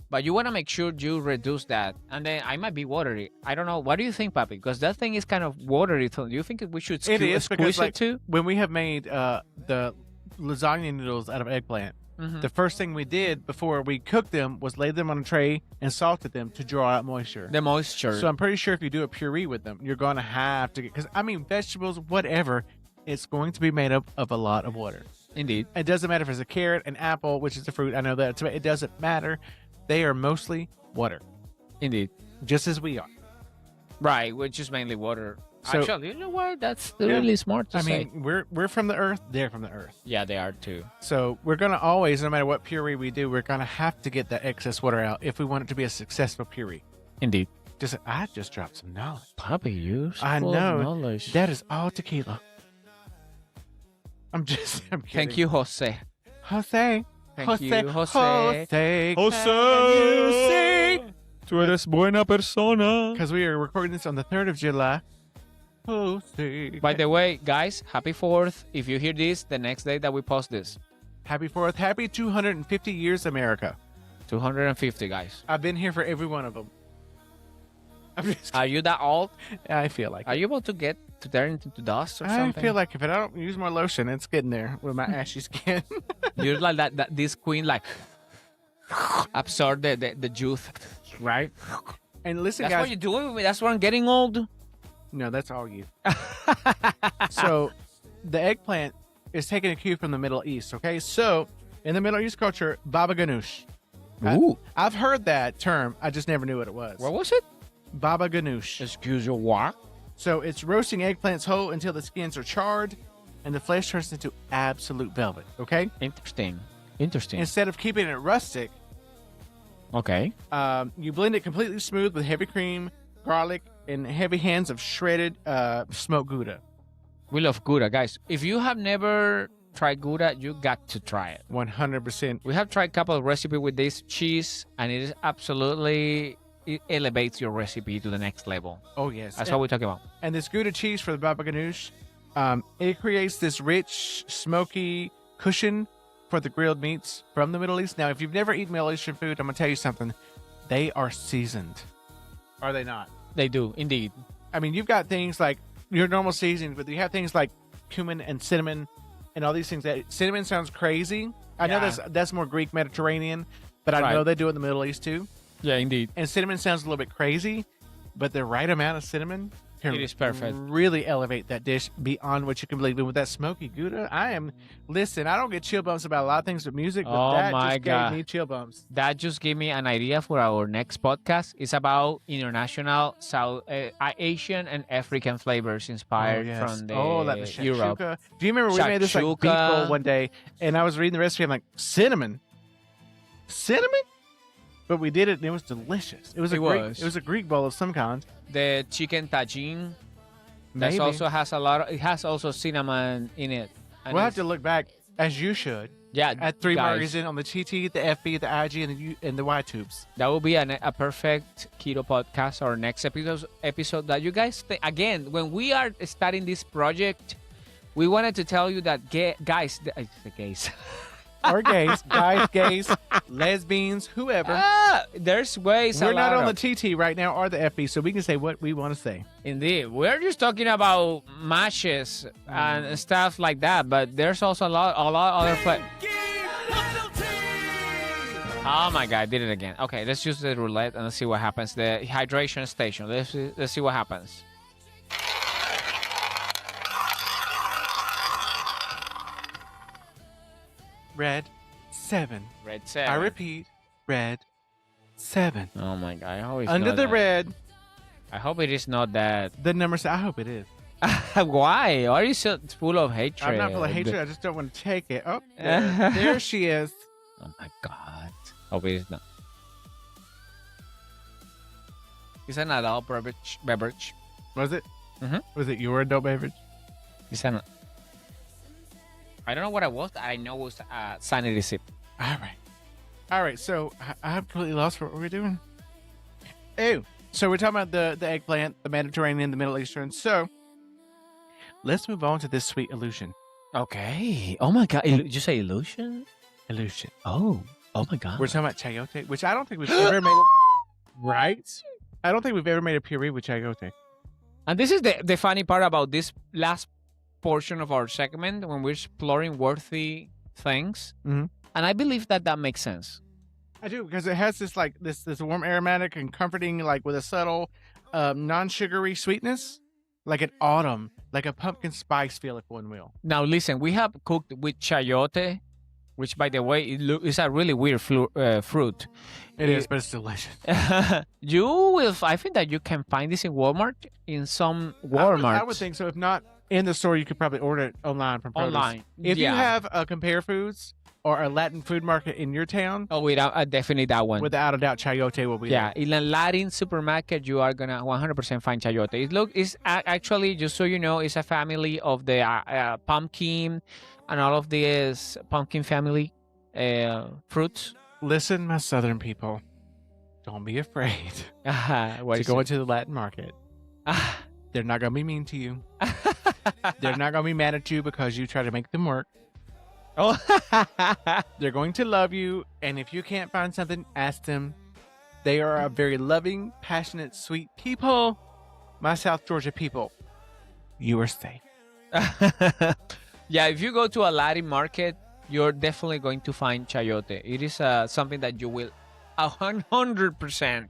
But you want to make sure you reduce that. And then I might be watery. I don't know. What do you think, Papi? Because that thing is kind of watery. Do you think we should It is because, squeeze like, it too? when we have made the lasagna noodles out of eggplant, the first thing we did before we cooked them was lay them on a tray and salted them to draw out moisture. The moisture. So I'm pretty sure if you do a puree with them, you're going to have to get, because I mean, vegetables, whatever, it's going to be made up of a lot of water. Indeed. It doesn't matter if it's a carrot, an apple, which is a fruit. I know that. It doesn't matter. They are mostly water, Indeed. just as we are. Right, which is mainly water. So- Actually, you know what? That's really smart to I say. mean, we're from the earth. They're from the earth. Yeah, they are too. So we're going to always, no matter what puree we do, we're going to have to get that excess water out if we want it to be a successful puree. Indeed. I just dropped some knowledge. Puppy, you I know. That is all tequila. I'm kidding. Thank you, Jose. Jose. Thank you, Jose. Jose. Jose. Tú eres buena persona. Because we are recording this on the 3rd of July. Jose. By the way, guys, happy 4th. If you hear this, the next day that we post this. Happy 4th. Happy 250 years, America. 250, guys. I've been here for every one of them. I'm just Are you that old? I feel like Are you about to get to turn into dust or I something? feel like if I don't use more lotion, it's getting there with my ashy skin. You're like that this queen, like, absorb the juice. Right? And listen, That's guys. what you're doing with me. That's why I'm getting old. No, that's all you. So the eggplant is taking a cue from the Middle East, okay? So in the Middle East culture, baba ganoush. Ooh. I've heard that term. I just never knew what it was. What was it? Baba ganoush. Excuse your what? So it's roasting eggplants whole until the skins are charred and the flesh turns into absolute velvet. Okay. Interesting. Instead of keeping it rustic, Okay. you blend it completely smooth with heavy cream, garlic, and heavy hands of shredded smoked Gouda. We love Gouda, guys. If you have never tried Gouda, you got to try it. 100%. We have tried a couple of recipes with this cheese, and it is absolutely, it elevates your recipe to the next level. Oh, yes. That's what we're talking about. And this Gouda cheese for the baba ganoush, it creates this rich, smoky cushion for the grilled meats from the Middle East. Now, if you've never eaten Middle Eastern food, I'm going to tell you something. They are seasoned. Are they not? They do, indeed. I mean, you've got things like your normal seasoning, but you have things like cumin and cinnamon and all these things. That cinnamon sounds crazy. I know that's more Greek Mediterranean, but I know they do it in the Middle East too. Yeah, indeed. And cinnamon sounds a little bit crazy, but the right amount of cinnamon can It is perfect. really elevate that dish beyond what you can believe. And with that smoky Gouda, I don't get chill bumps about a lot of things with music, but Oh that my just God. gave me chill bumps. That just gave me an idea for our next podcast. It's about international South Asian and African flavors inspired from the like the Europe. shakshuka. Do you remember we made this like beef Shakshuka. roll one day, and I was reading the recipe. I'm like, cinnamon. But we did it, and it was delicious. It was a Greek bowl of some kind. The chicken tagine. Maybe. That also has it has also cinnamon in it. And We'll have it's- to look back, as you should, yeah, at Three guys, Margars in on the TT, the FB, the IG, and the Y tubes. That will be a perfect keto podcast, our next episode that you guys again, when we are starting this project, we wanted to tell you that guys, the gays. Or gays, guys, gays, lesbians, whoever. There's ways. We're not on the TT right now or the FB, so we can say what we want to say. Indeed, we're just talking about mashes and stuff like that, but there's also a lot other Oh my God, I did it again. Okay, let's use the roulette and let's see what happens. The hydration station. Let's see what happens. Red 7. Red 7. I repeat, red 7. Oh my God, I hope it's Under not the that. red, I hope it is not that. the number 7. I hope it is. Why? Are you so full of hatred? I'm not full of hatred. I just don't want to take it. Oh, there she is. Oh my God. Hope it is not. It's an adult beverage. Was it? Mhm. Was it your adult beverage? It's an. I don't know what it was. I know it was a sanity sip. All right. So I'm completely lost for what we're doing. Oh, so we're talking about the eggplant, the Mediterranean, the Middle Eastern. So let's move on to this sweet illusion. Okay. Oh my God. Did you say illusion? Illusion. Oh my God. We're talking about chayote, which I don't think we've ever made. Right? I don't think we've ever made a puree with chayote. And this is the funny part about this last portion of our segment when we're exploring worthy things. Mhm. And I believe that makes sense. I do, because it has this like this warm aromatic and comforting, like with a subtle non-sugary sweetness, like an autumn, like a pumpkin spice feel, if one will. Now, listen, we have cooked with chayote, which, by the way, is a really weird fruit. It is, but it's delicious. You will. I think that you can find this in Walmart, in some Walmart. I would think so. If not in the store, you could probably order it online from produce. Online. If you Yeah. have a Compare Foods or a Latin food market in your town, Oh, definitely that one. without a doubt, chayote will be Yeah, there. in a Latin supermarket, you are gonna 100% find chayote. It's actually, just so you know, it's a family of the pumpkin and all of these pumpkin family fruits. Listen, my southern people, don't be afraid What to is go it? into the Latin market. They're not going to be mean to you. They're not going to be mad at you because you try to make them work. Oh, They're going to love you, and if you can't find something, ask them. They are a very loving, passionate, sweet people. My South Georgia people, you are safe. yeah. If you go to a Latin market, you're definitely going to find chayote. It is something that you will 100%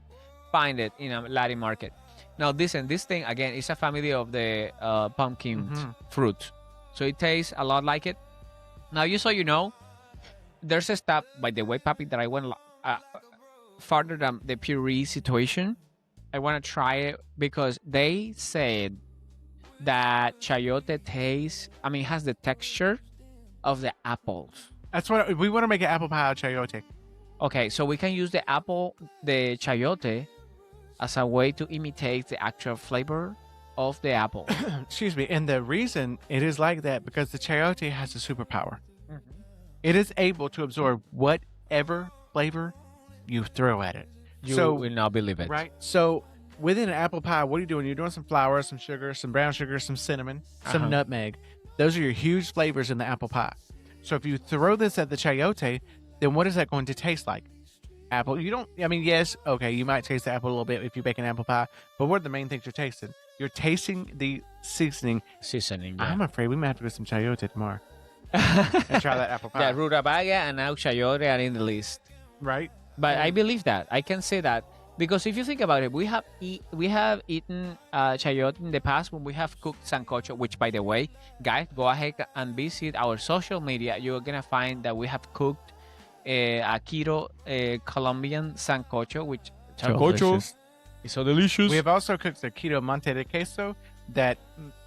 find it in a Latin market. Now, listen, this thing again is a family of the pumpkin fruit, so it tastes a lot like it. Now, just so you know, there's a step, by the way, Papi, that I went farther than the puree situation. I want to try it because they said that chayote tastes. I mean, it has the texture of the apples. That's what we want to make an apple pie out of chayote. Okay, so we can use the chayote, as a way to imitate the actual flavor of the apple. Excuse me. And the reason it is like that because the chayote has a superpower. Mhm. It is able to absorb whatever flavor you throw at it. You So- will not believe it. Right. So within an apple pie, what are you doing? You're doing some flour, some sugar, some brown sugar, some cinnamon, some Uh-huh. nutmeg. Those are your huge flavors in the apple pie. So if you throw this at the chayote, then what is that going to taste like? Apple. You don't. I mean, yes. Okay, you might taste the apple a little bit if you bake an apple pie, but what are the main things you're tasting? You're tasting the seasoning. Seasoning. I'm afraid we might have to get some chayote tomorrow and try that apple pie. The rutabaga and now chayote are in the list. Right. But I believe that. I can say that. Because if you think about it, we have eaten chayote in the past when we have cooked sancocho, which, by the way, guys, go ahead and visit our social media. You're going to find that we have cooked a keto Colombian sancocho, which Sancocho. Delicious. It's so delicious. We have also cooked the keto monte de queso that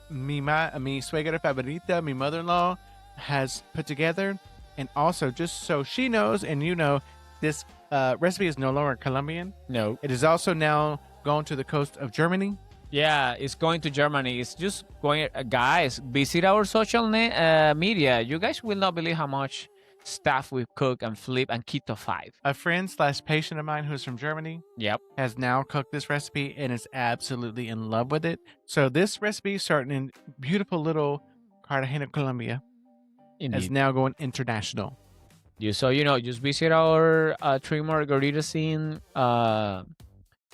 mi suegra favorita, mi mother-in-law, has put together. And also, just so she knows and you know, this recipe is no longer Colombian. No. It is also now gone to the coast of Germany. Yeah, it's going to Germany. It's just going, guys, visit our social media. You guys will not believe how much stuff we cook and flip and keto 5. A friend/patient of mine who's from Germany Yep. has now cooked this recipe and is absolutely in love with it. So this recipe, starting in beautiful little Cartagena, Colombia, is Indeed. now going international. So, just visit our Three Margaritas in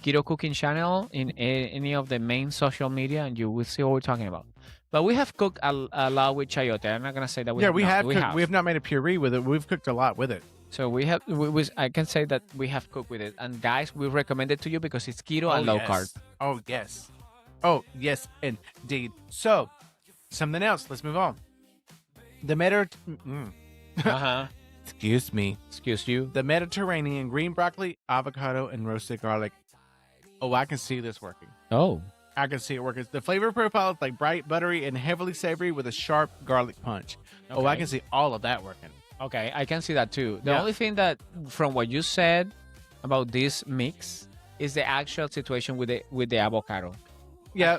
Keto Cooking channel in any of the main social media, and you will see what we're talking about. But we have cooked a lot with chayote. I'm not going to say that we have we not. have. We cooked, have. We have not made a puree with it. We've cooked a lot with it. So we have. I can say that we have cooked with it. And guys, we recommend it to you because it's keto and low carb. Oh, yes. Oh, yes, indeed. So, something else. Let's move on. The Uh-huh. Excuse me. Excuse you. The Mediterranean green broccoli, avocado, and roasted garlic. Oh, I can see this working. Oh. I can see it working. The flavor profile is like bright, buttery, and heavily savory with a sharp garlic punch. Oh, I Okay. can see all of that working. Okay, I can see that too. The Yeah. only thing that, from what you said about this mix, is the actual situation with the avocado. Yeah.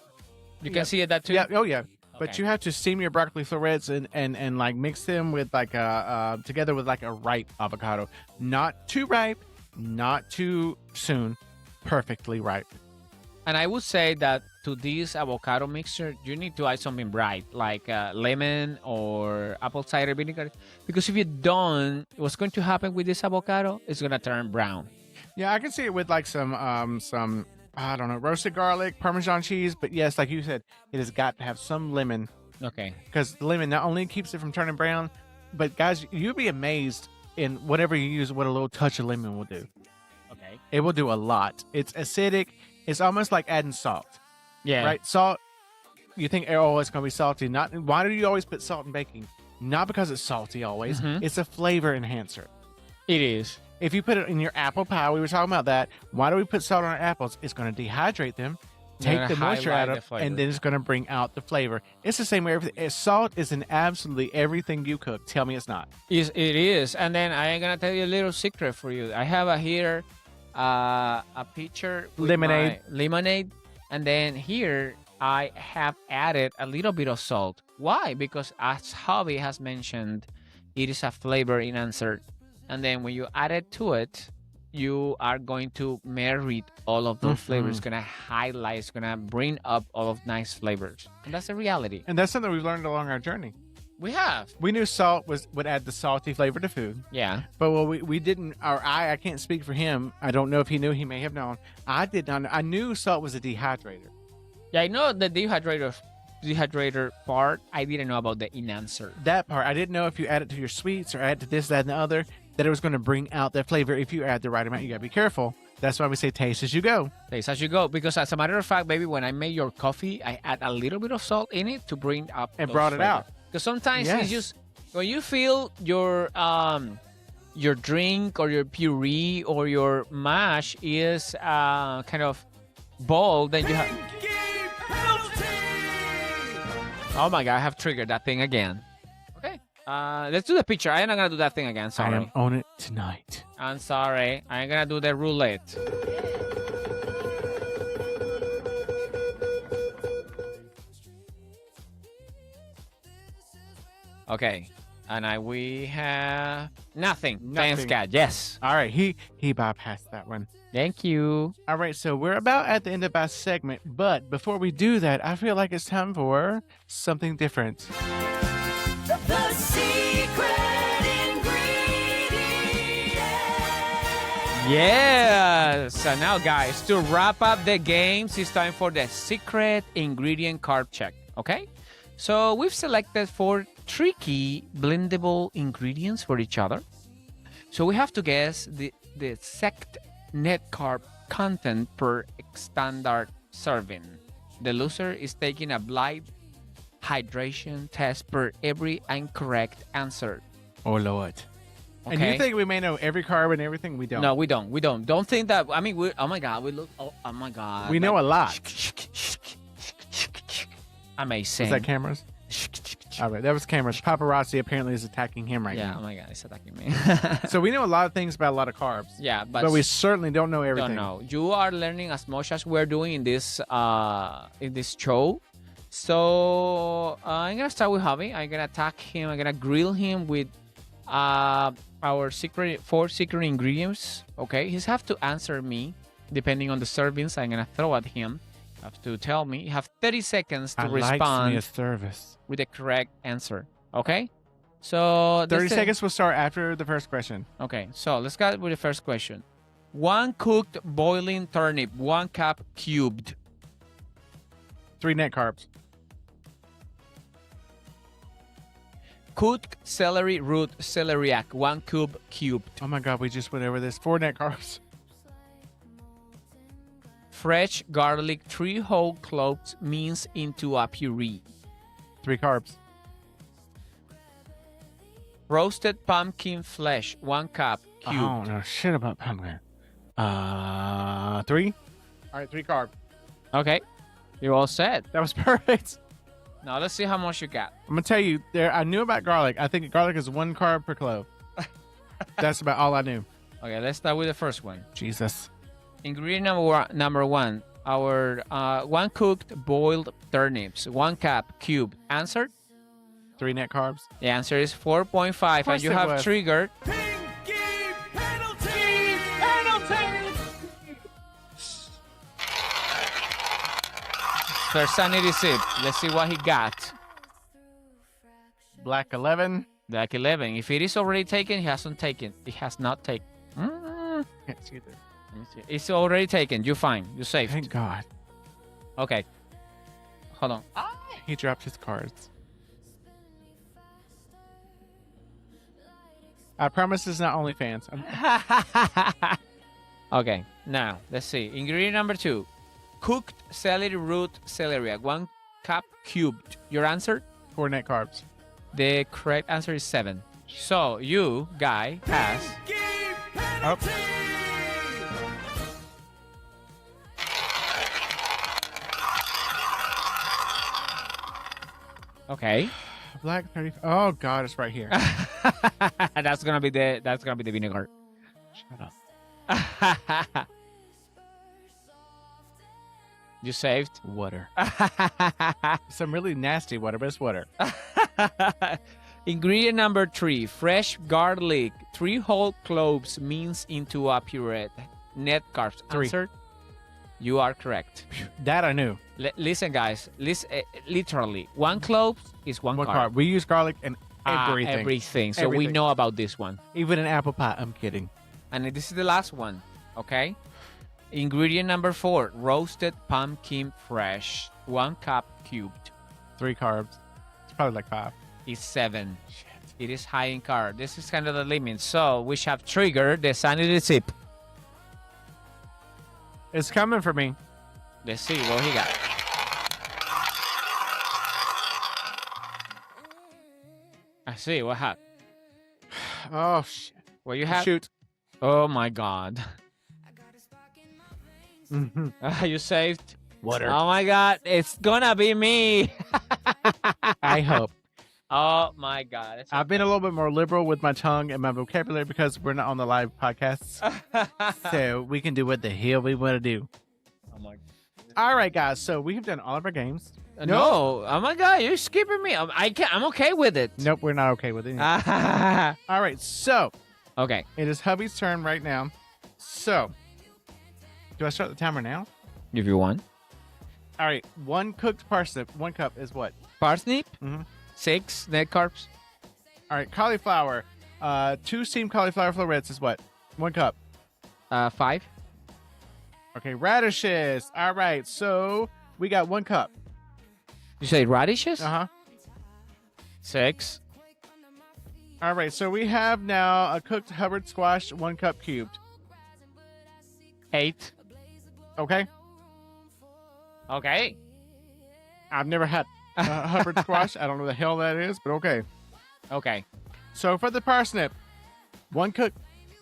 You Yeah. can see that too. Yeah. Oh, yeah. But Okay. you have to steam your broccoli florets and like mix them with like a together with like a ripe avocado. Not too ripe, not too soon. Perfectly ripe. And I would say that to this avocado mixture, you need to add something bright, like lemon or apple cider vinegar. Because if you don't, what's going to happen with this avocado? It's going to turn brown. Yeah, I can see it with like some I don't know, roasted garlic, Parmesan cheese. But yes, like you said, it has got to have some lemon Okay. because the lemon not only keeps it from turning brown, but guys, you'll be amazed in whatever you use what a little touch of lemon will do. Okay. It will do a lot. It's acidic. It's almost like adding salt, Yeah. right? Salt. You think, oh, it's going to be salty. Not. Why do you always put salt in baking? Not because it's salty always. Mhm. It's a flavor enhancer. It is. If you put it in your apple pie, we were talking about that. Why do we put salt on our apples? It's going to dehydrate them, take Gonna the moisture highlight out the of, flavor. and then it's going to bring out the flavor. It's the same way. Salt is in absolutely everything you cook. Tell me it's not. It is. And then I'm going to tell you a little secret for you. I have here a pitcher with Lemonade. my lemonade. And then here I have added a little bit of salt. Why? Because as Javi has mentioned, it is a flavor enhancer. And then when you add it to it, you are going to marry all of those flavors. It's going to highlight, it's going to bring up all of nice flavors. And that's the reality. And that's something we've learned along our journey. We have. We knew salt would add the salty flavor to food. Yeah. But what we didn't, or I can't speak for him. I don't know if he knew. He may have known. I did not know. I knew salt was a dehydrator. Yeah, I know the dehydrator part. I didn't know about the enhancer. That part, I didn't know if you add it to your sweets or add to this, that, and the other, that it was going to bring out that flavor if you add the right amount. You got to be careful. That's why we say taste as you go. Taste as you go. Because as a matter of fact, baby, when I made your coffee, I add a little bit of salt in it to bring up And those brought it out. Because sometimes Yes. it's just when you feel your drink or your puree or your mash is kind of bold, then you have. Oh my God, I have triggered that thing again. Okay. Let's do the picture. I'm not gonna do that thing again. I Sorry. am on it tonight. I'm sorry. I'm gonna do the roulette. Okay. And we have nothing. Thanks, Nothing. God. Yes. All right, he bypassed that one. Thank you. All right, so we're about at the end of our segment, but before we do that, I feel like it's time for something different. The secret ingredient. Yes. So now, guys, to wrap up the games, it's time for the secret ingredient carb check. Okay? So we've selected 4 tricky blendable ingredients for each other. So we have to guess the exact net carb content per standard serving. The loser is taking a blind hydration test per every incorrect answer. Oh, Lord. And Okay? you think we may know every carb and everything? We don't. No, we don't. We don't. Don't think that. I mean, oh my God, we look. Oh my God. We know a lot. Amazing. Is that cameras? All right, that was cameras. Paparazzi apparently is attacking him right Yeah. now. Oh my God, it's attacking me. So we know a lot of things about a lot of carbs. Yeah, But we certainly don't know everything. don't know. You are learning as much as we're doing in this show. So I'm gonna start with Javi. I'm gonna attack him. I'm gonna grill him with our 4 secret ingredients. Okay, he's have to answer me depending on the servings I'm gonna throw at him. Have to tell me. You have 30 seconds to I likes respond me a service. with the correct answer. Okay, so 30 this is- seconds will start after the first question. Okay, so let's start with the first question. 1 cooked boiling turnip, 1 cup cubed. 3 net carbs. Cooked celery root celeriac, 1 cube cubed. Oh my God, we just went over this. 4 net carbs. Fresh garlic, 3 whole cloves minced into a puree. 3 carbs. Roasted pumpkin flesh, 1 cup I cubed. don't know shit about pumpkin. 3. All right, 3 carbs. Okay, you're all set. That was perfect. Now let's see how much you got. I'm gonna tell you, I knew about garlic. I think garlic is 1 carb per clove. That's about all I knew. Okay, let's start with the first one. Jesus. Ingredient number 1, our 1 cooked boiled turnips, 1 cup cubed. Answer? 3 net carbs. The answer is 4.5, course and you it have was. triggered Pinky penalty. Sir Sanity Sip. Let's see what he got. Black 11. Black 11. If it is already taken, he hasn't taken. It has not taken. Can't see there. Let me see. It's already taken. You're fine. You're safe. Thank God. Okay. Hold on. He dropped his cards. I promise it's not OnlyFans. Okay. Now, let's see. Ingredient number 2. Cooked celery root celeriac, 1 cup cubed. Your answer? 4 net carbs. The correct answer is 7. So, you, guy, has... Oh. Okay. Black 30. Oh God, it's right here. That's gonna be the vinegar. Shut up. You saved. Water. Some really nasty water, but it's water. Ingredient number 3, fresh garlic, 3 whole cloves minced into a puree. Net carbs. 3. Answer? You are correct. That I knew. Listen, guys. Literally, 1 clove is 1 One carb. carb. We use garlic in everything. Everything. So we Everything. know about this one. Even in apple pie. I'm kidding. And this is the last one. Okay. Ingredient number 4, roasted pumpkin fresh, 1 cup cubed. 3 carbs. It's probably like 5. Is 7. It is high in carb. This is kind of the limit. So we have triggered the sanity sip. It's coming for me. Let's see what he got. I see what happened. Oh shit. What you have? Shoot. Oh my God. Mhm. You saved. Water. Oh my God. It's gonna be me. I hope. Oh my God. It's I've been a little bit more liberal with my tongue and my vocabulary because we're not on the live podcasts. So we can do what the hell we want to do. Oh my. All right, guys. So we have done all of our games. No. Oh my God. You're skipping me. I'm okay with it. Nope, we're not okay with it. All right. So Okay. it is hubby's turn right now. So do I start the timer now? If you want. All right. 1 cooked parsnip, 1 cup is what? Parsnip. Mhm. 6 net carbs. All right. Cauliflower. 2 steamed cauliflower florets is what? 1 cup. 5. Okay. Radishes. All right. So we got 1 cup. You say radishes? Uh-huh. 6. All right. So we have now a cooked Hubbard squash, 1 cup cubed. 8. Okay. Okay. I've never had Hubbard squash. I don't know the hell that is, but okay. Okay. So for the parsnip, 1 cooked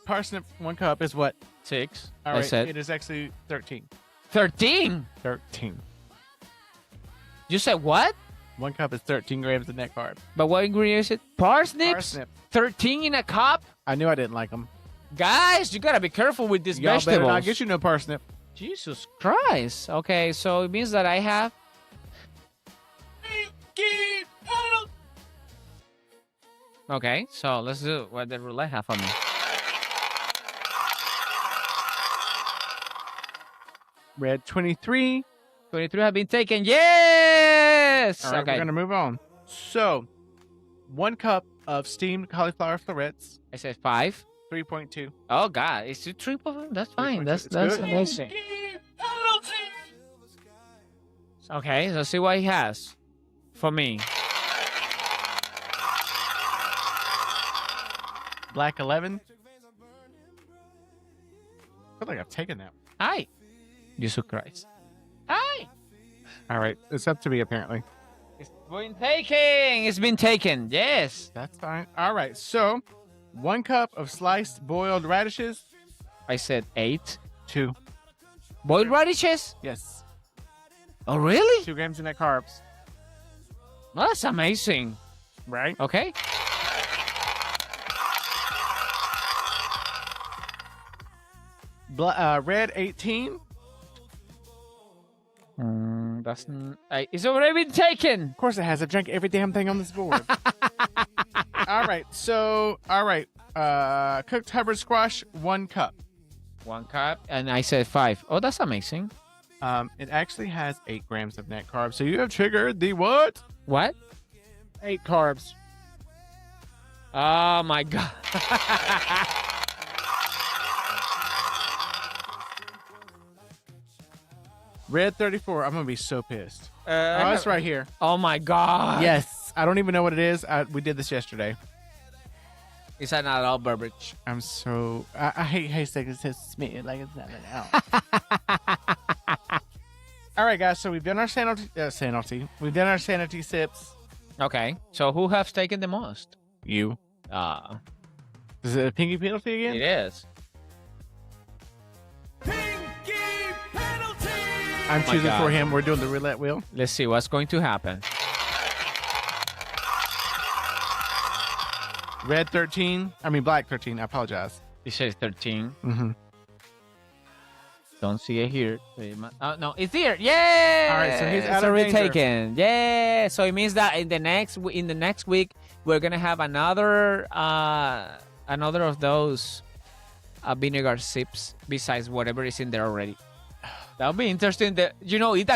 parsnip, 1 cup is what? 6. All I right. said It is actually 13. 13. 13. You said what? 1 cup is 13 grams of net carb. But what ingredient is it? Parsnips? Parsnip. 13 in a cup? I knew I didn't like them. Guys, you gotta be careful with these Y'all better vegetables. not get you no parsnip. Jesus Christ. Okay, so it means that I have... Okay, so let's do what the roulette have for me. Red 23. 23 have been taken. Yes! All right, Okay. we're going to move on. So 1 cup of steamed cauliflower florets, I said 5. 3.2. Oh, God. Is it triple? That's fine. 3.2. That's It's good. amazing. Okay, let's see what he has for me. Black 11. I feel like I've taken that. Hi. Jesus Christ. Hi. All right. It's up to me, apparently. It's been taken. It's been taken. Yes. That's fine. All right. So 1 cup of sliced boiled radishes, I said 8. 2. Boiled radishes? Yes. Oh, really? 2 grams of net carbs. Well, that's amazing. Right? Okay. Red 18. That's it's already been taken. Of course it has. I drank every damn thing on this board. All right. So, cooked Hubbard squash, 1 cup. 1 cup. And I said 5. Oh, that's amazing. It actually has 8 grams of net carbs. So you have triggered the what? What? 8 carbs. Oh, my God. Red 34. I'm going to be so pissed. Oh, Uh, it's right here. Oh, my God. Yes. I don't even know what it is. We did this yesterday. It's an adult beverage. I'm so... I hate haystack. It says smell like it's nothing else. All right, guys. So we've done our sanity. We've done our sanity sips. Okay. So who has taken the most? You. Is it a pinky penalty again? It is. I'm choosing God. for him. We're doing the roulette wheel. Let's see what's going to happen. Red 13. I mean, black 13. I apologize. It says 13. Mm-hmm. Don't see it here. Oh, no, it's here. Yeah. All right, so he's out it's of already danger. taken. Yeah. So it means that in the next week we're gonna have another of those vinegar sips besides whatever is in there already. That'll be interesting. That it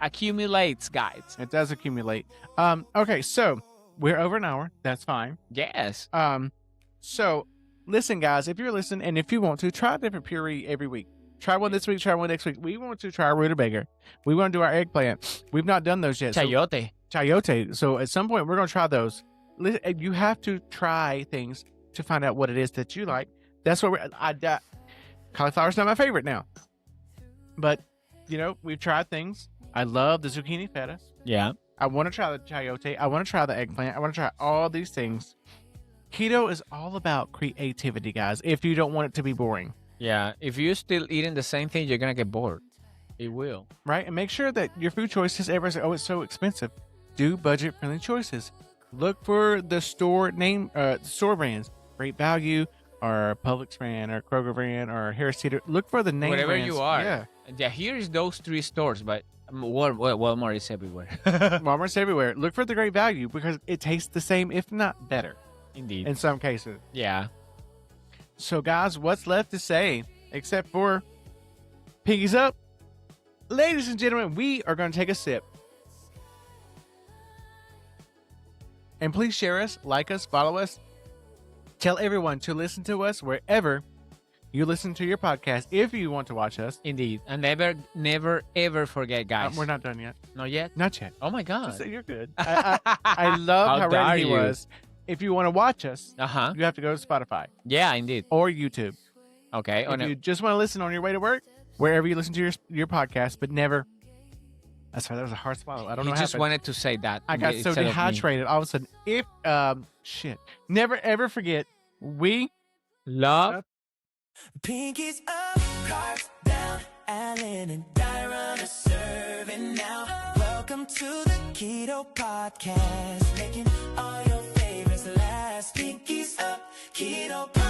accumulates, guys. It does accumulate. Okay, so we're over an hour. That's fine. Yes. So listen, guys, if you're listening and if you want to, try a different puree every week. Try one this week, try one next week. We want to try rutabaga. We want to do our eggplant. We've not done those yet. Chayote. Chayote. So at some point, we're going to try those. You have to try things to find out what it is that you like. That's what cauliflower's not my favorite now. But, we've tried things. I love the zucchini feta. Yeah. I want to try the chayote. I want to try the eggplant. I want to try all these things. Keto is all about creativity, guys, if you don't want it to be boring. Yeah. If you're still eating the same thing, you're gonna get bored. It will. Right? And make sure that your food choices, everybody says, oh, it's so expensive. do budget-friendly choices. Look for the store name, store brands, Great Value, or Publix brand, or Kroger brand, or Harris Teeter. Look for the name Wherever brands. you are. Yeah. Here is those 3 stores, but Walmart is everywhere. Walmart's everywhere. Look for the Great Value because it tastes the same, if not better, Indeed. in some cases. Yeah. So, guys, what's left to say except for Pinkies up? Ladies and gentlemen, we are going to take a sip. And please share us, like us, follow us. Tell everyone to listen to us wherever you listen to your podcast if you want to watch us. Indeed. And never, ever forget, guys. We're not done yet. Not yet? Not yet. Oh, my God. So you're good. I love how dare ready he you. was. If you want to watch us, Uh-huh. you have to go to Spotify Yeah, indeed. or YouTube. Okay. Oh, If no. you just want to listen on your way to work, wherever you listen to your podcast, but never. I'm sorry, that was a hard swallow. I don't know You what just happened. wanted to say that. I got so instead of me. dehydrated all of a sudden. If never ever forget, we Love. Pinkies up, cards down, Alan and Dyron are serving now. Welcome to the Keto Podcast, making all your favorites last. Pinkies up, Keto Podcast.